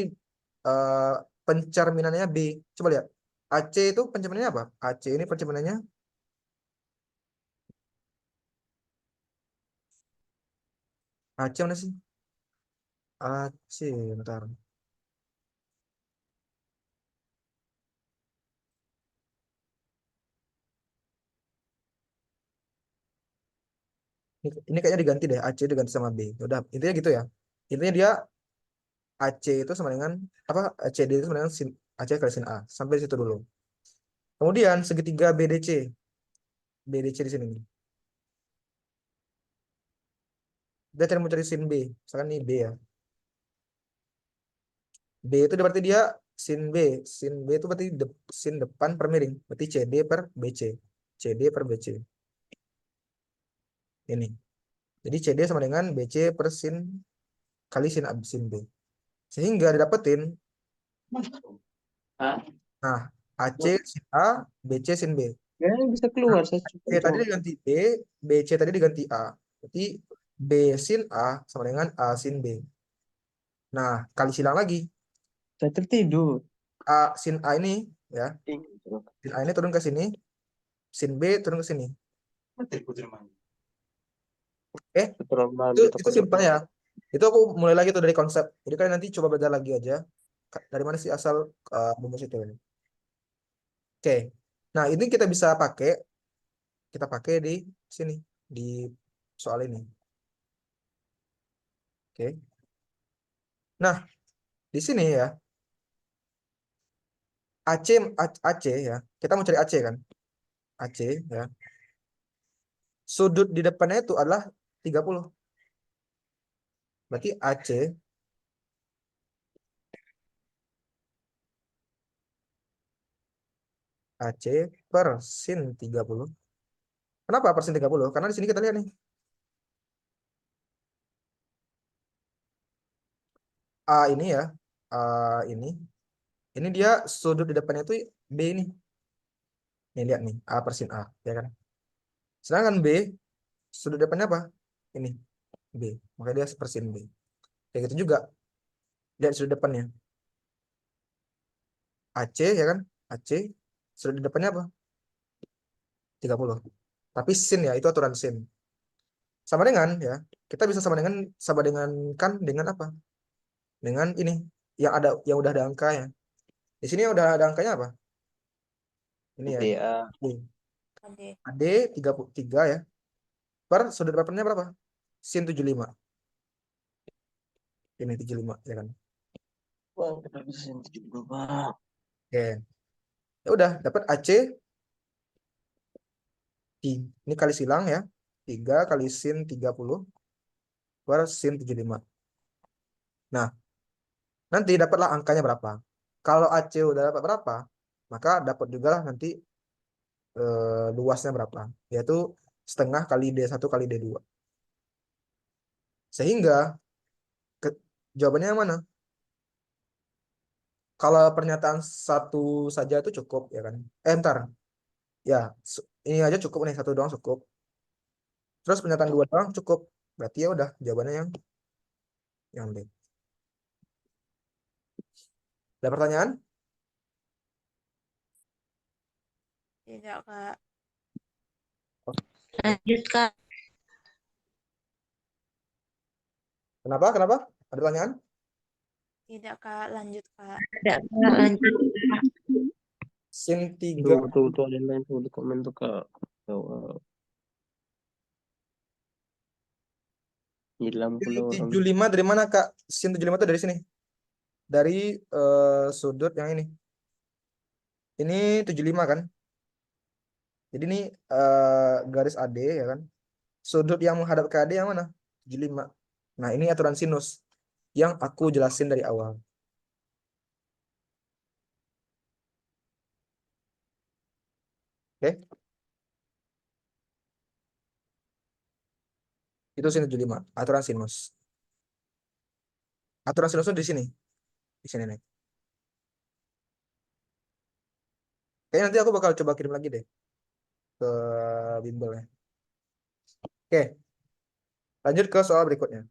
eh, pencerminannya B. Coba lihat. AC itu pencerminannya apa? AC ini pencerminannya AC mana sih? AC, bentar. Ini kayaknya diganti deh. AC diganti sama B. Udah, intinya gitu ya. Intinya dia AC itu sama dengan apa? CD itu sama dengan sin AC kali sin A. Sampai di situ dulu. Kemudian segitiga BDC. BDC di sini nih. Dia mau cari sin B. Misalkan nih B ya. B itu berarti dia sin B. Sin B itu berarti sin depan per miring. Berarti CD per BC. CD per BC. Ini. Jadi CD sama dengan BC per sin kali sin B. Sehingga didapetin. Nah, AC sin A, BC sin B. Ya, bisa keluar. Saya B tadi diganti B, BC tadi diganti A. Berarti B sin A sama dengan A sin B. Nah, kali silang lagi. Saya tertidur. A sin A ini ya. Sin A ini turun ke sini. Sin B turun ke sini. Itu simpel ya. Itu aku mulai lagi tuh dari konsep. Jadi kalian nanti coba belajar lagi aja. Dari mana sih asal rumus itu ini. Oke. Nah, ini kita bisa pakai. Kita pakai di sini. Di soal ini. Oke. Nah, di sini ya. AC ya. Kita mau cari AC kan. AC ya. Sudut di depannya itu adalah 30. Berarti AC per sin 30. Kenapa per sin 30? Karena di sini kita lihat nih. A ini ya. A ini. Ini dia sudut di depannya itu B ini. Nih lihat nih, A per sin A, ya kan? Sedangkan B sudut depannya apa? Ini B. Maka dia per sin B. Kayak gitu juga. Lihat sudut depannya. AC ya kan? AC sudut depannya apa? 30. Tapi sin ya, itu aturan sin. Sama dengan ya, kita bisa sama dengan kan dengan apa? Dengan ini yang udah ada angkanya. Di sini yang udah ada angkanya apa? Ini ya. AD 33 ya. Per sudut depannya berapa? Sin 75. Ini 75 ya kan. Wah, kenapa sin 75? Oke. Ya udah, dapat AC. Ini kali silang ya. 3 kali sin 30 per sin 75. Nah, nanti dapatlah angkanya berapa. Kalau AC udah dapat berapa, maka dapat juga lah nanti luasnya berapa. Yaitu setengah kali D1 kali D2. Sehingga jawabannya yang mana? Kalau pernyataan satu saja itu cukup ya kan. Bentar. Ya, ini aja cukup nih, satu doang cukup. Terus pernyataan dua doang cukup. Berarti ya udah jawabannya yang B. Ada pertanyaan? Tidak, Kak. Lanjut, Kak. Kenapa? Ada pertanyaan? Tidak, Kak. Lanjut, Kak. Tidak, Kak. Lanjut. Sin 3. Tuh, ada yang lain tuh di komen tuh, Kak. Hilang pula orang. 75 dari mana, Kak? Sin 75 itu dari sini. Dari sudut yang ini. Ini 75 kan? Jadi ini garis AD ya kan? Sudut yang menghadap ke AD yang mana? 75. Nah, ini aturan sinus yang aku jelasin dari awal. Oke? Itu sin 75, aturan sinus. Aturan sinusnya di sini. Di sini nih. Kayaknya nanti aku bakal coba kirim lagi deh ke bimbel ya. Oke. Lanjut ke soal berikutnya.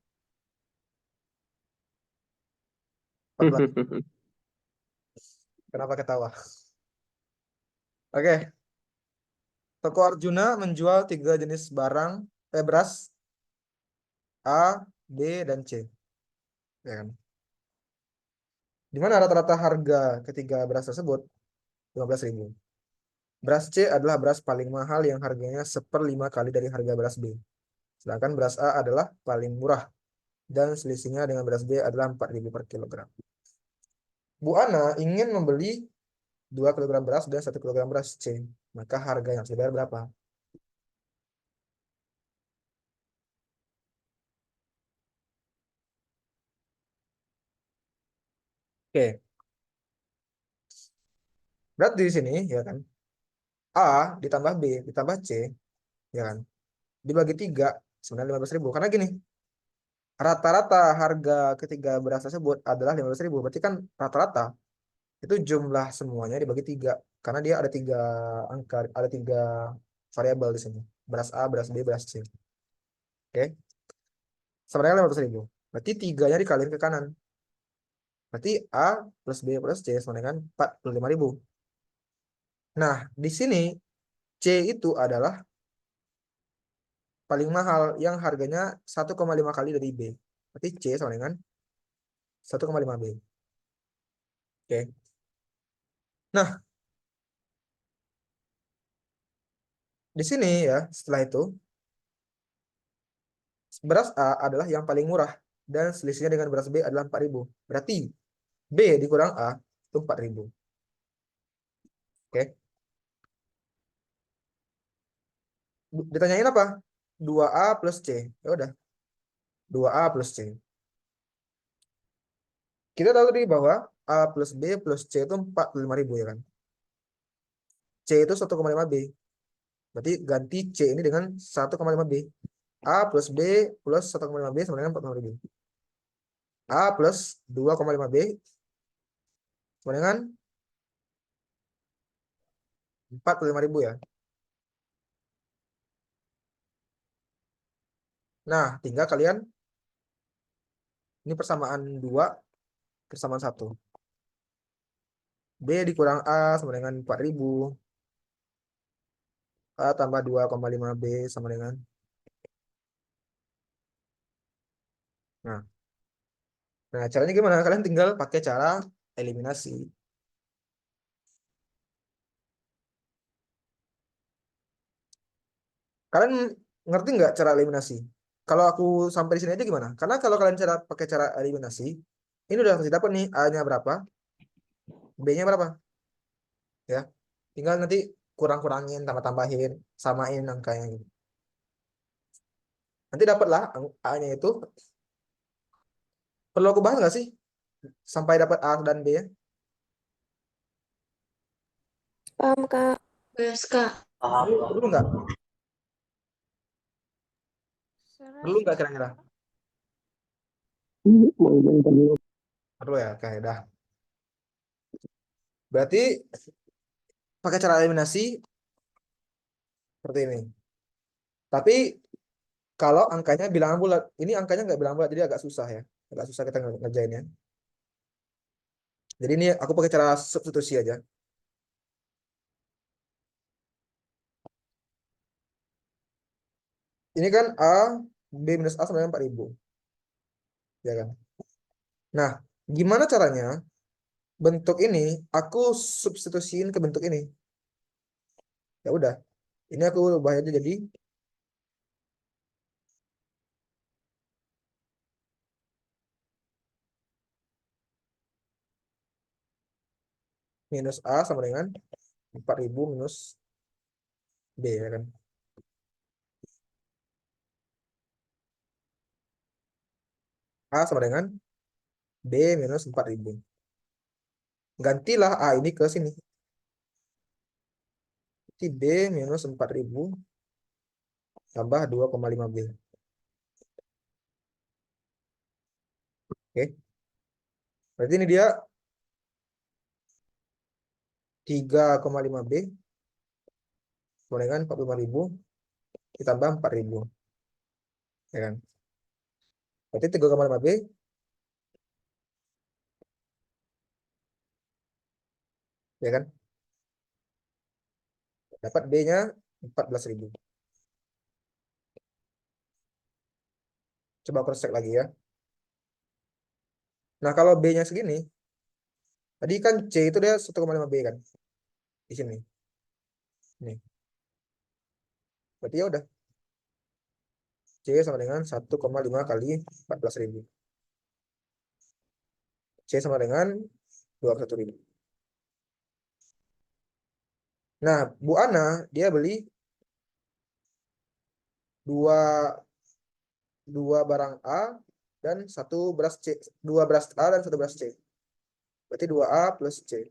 14. Kenapa ketawa? Oke. Toko Arjuna menjual 3 jenis barang beras A, B, dan C. Ya kan? Di mana rata-rata harga ketiga beras tersebut 15.000. Beras C adalah beras paling mahal yang harganya 1/5 kali dari harga beras B. Sedangkan beras A adalah paling murah dan selisihnya dengan beras B adalah 4.000 per kilogram. Bu Ana ingin membeli 2 kg beras dan 1 kg beras C. Maka harga yang harus dibayar berapa? Oke. Berarti di sini ya kan. A ditambah B ditambah C ya kan. Dibagi 3 sebenarnya 15.000. Karena gini, rata-rata harga ketiga beras tersebut adalah 15.000. Berarti kan rata-rata itu jumlah semuanya dibagi 3. Karena dia ada 3 angka, ada 3 variabel di sini. Beras A, beras B, beras C. Oke. Sebenarnya 15.000. Berarti 3-nya dikaliin ke kanan. Berarti A plus B plus C sama dengan 45.000. Nah, di sini C itu adalah paling mahal yang harganya 1,5 kali dari B. Berarti C sama dengan 1,5 B. Oke. Nah, di sini ya, setelah itu beras A adalah yang paling murah dan selisihnya dengan beras B adalah 4.000. Berarti B dikurang A itu 4.000. Oke. Ditanyain apa? 2A plus C. Ya udah. 2A plus C. Kita tahu tadi bahwa A plus B plus C itu 45.000 ya kan. C itu 1,5 B. Berarti ganti C ini dengan 1,5 B. A plus B plus 1,5 B sama dengan 45.000. A plus 2,5 B sama dengan 45.000 ya. Nah, tinggal kalian ini persamaan 2 persamaan 1. B dikurang A sama dengan 4.000. A tambah 2,5 B sama dengan. Nah, caranya gimana? Kalian tinggal pakai cara eliminasi. Kalian ngerti nggak cara eliminasi? Kalau aku sampai di sini aja gimana? Karena kalau kalian pakai cara eliminasi, ini udah pasti dapat nih A-nya berapa, B-nya berapa. Ya. Tinggal nanti kurang-kurangin, tambah-tambahin, samain angkanya gitu. Nanti dapatlah A-nya itu. Perlu aku bahas nggak sih? Sampai dapat A dan B ya? Paham, Kak. Yes, Kak. Perlu nggak? Perlu nggak kira-kira? Perlu ya, kayak dah. Berarti pakai cara eliminasi seperti ini. Tapi kalau angkanya bilangan bulat, ini angkanya nggak bilangan bulat, jadi agak susah ya. Agak susah kita ngerjainnya. Jadi ini aku pakai cara substitusi aja. Ini kan A, B minus A sama dengan 4.000. Ya kan? Nah, gimana caranya bentuk ini aku substitusiin ke bentuk ini? Ya udah. Ini aku ubah aja jadi minus A sama dengan 4.000 minus B ya kan. A sama dengan B minus 4.000. Gantilah A ini ke sini. Berarti B minus 4.000 tambah 2,5 B. Oke. Berarti ini dia 3,5 B sama dengan 45.000 ditambah 4.000. Ya kan? Berarti 3,5 B. Ya kan? Dapat B-nya 14.000. Coba cross check lagi ya. Nah, kalau B-nya segini, tadi kan C itu dia 1,5 B kan? Di sini. Nih. Berarti ya udah. C sama dengan 1,5 kali 14.000. C sama dengan 21.000. Nah, Bu Ana dia beli dua barang A dan satu beras C, dua beras A dan satu beras C. Berarti 2A plus C.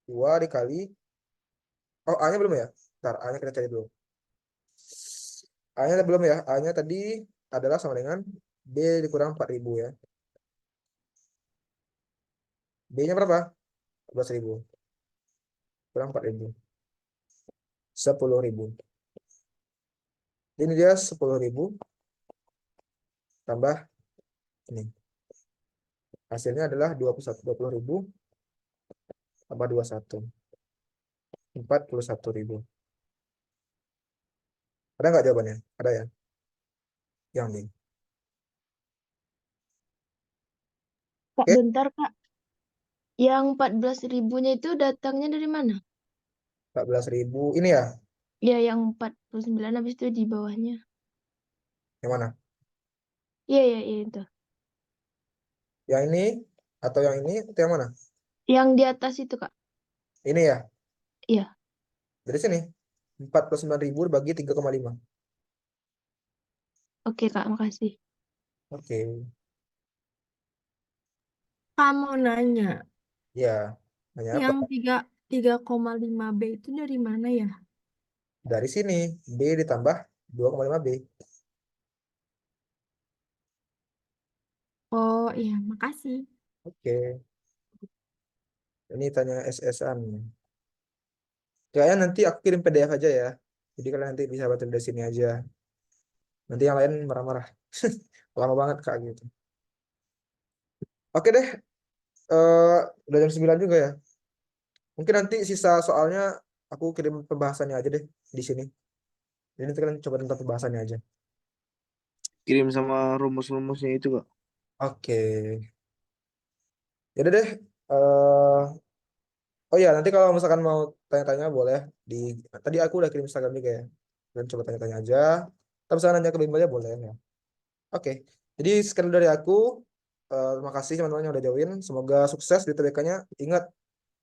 2 dikali, oh A-nya belum ya? Ntar, A-nya kita cari dulu. A-nya belum ya? A-nya tadi adalah sama dengan B dikurang 4.000 ya. B-nya berapa? 14.000. Kurang 4.000. 10.000. Ini dia 10.000 tambah ini. Hasilnya adalah 20.000 tambah 21. 41.000. Ada nggak jawabannya? Ada ya? Yang B. Kak, Oke. bentar, Kak. Yang 14.000-nya itu datangnya dari mana? 14.000 ini ya? Ya, yang 49 habis itu di bawahnya. Yang mana? Iya, iya, iya itu. Yang ini atau yang ini atau yang mana? Yang di atas itu, Kak. Ini ya? Iya. Dari sini. 49.000 bagi 3,5. Oke, Kak, makasih. Oke. Kamu nanya, Ya. Nanya apa? yang 3,5 B itu dari mana ya? Dari sini. B ditambah 2,5 B. Oh iya, makasih. Oke. Ini tanya SS-an. Kayaknya nanti aku kirim PDF aja ya. Jadi kalian nanti bisa baca dari sini aja. Nanti yang lain marah-marah. Lama banget Kak gitu. Oke deh. Udah jam 9 juga ya. Mungkin nanti sisa soalnya aku kirim pembahasannya aja deh di sini. Jadi nanti kalian coba tentang pembahasannya aja. Kirim sama rumus-rumusnya itu kak. Oke. Yaudah deh. eh oh ya, nanti kalau misalkan mau tanya-tanya boleh di tadi aku udah kirim Instagram juga ya. Kalian coba tanya-tanya aja. Tapi misalkan nanya ke Bim aja boleh ya. Oke. Jadi sekian dari aku. Terima kasih teman-teman yang udah join. Semoga sukses di TBK-nya. Ingat,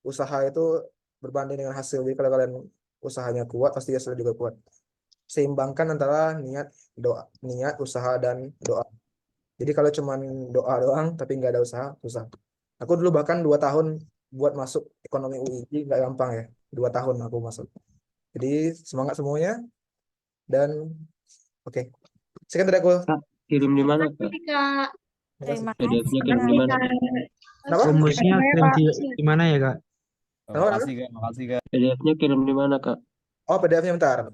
usaha itu berbanding dengan hasil. Jadi kalau kalian usahanya kuat, pasti hasilnya juga kuat. Seimbangkan antara niat, usaha, dan doa. Jadi kalau cuman doa doang, tapi nggak ada usaha, susah. Aku dulu bahkan 2 tahun buat masuk ekonomi UI, nggak gampang ya. 2 tahun aku masuk. Jadi semangat semuanya. Dan oke. Sekian dari aku. Kak, kirim di mana kak? Kak. Terima PDF-nya kasih. kirim di mana? Kenapa? Rumusnya kirim di mana ya, Kak? Kenapa? Makasih kak, makasih kak. PDF-nya kirim di mana kak? Oh, PDF-nya bentar.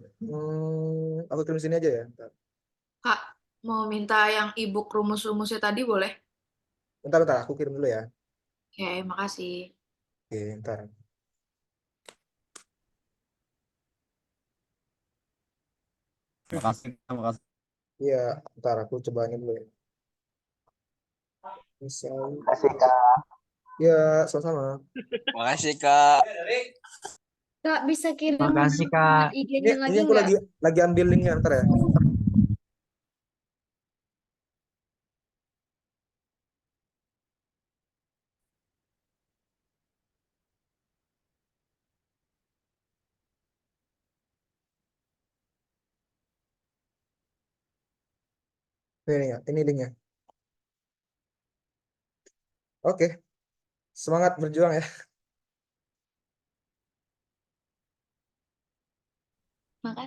Aku kirim sini aja ya. Bentar, Kak, mau minta yang ebook rumus-rumusnya tadi boleh? bentar, aku kirim dulu ya. Oke, makasih. Oke, bentar. Makasih kak, makasih. Iya, bentar aku coba ini dulu ya. Misal. Kasih kak. Ya, sama-sama. Makasih kak. Kak, bisa kirim Makasih, Kak. IG-nya Ini lagi aku nggak? lagi ambil linknya ntar ya. Ini ya, ini linknya. Oke, semangat berjuang ya. Makasih.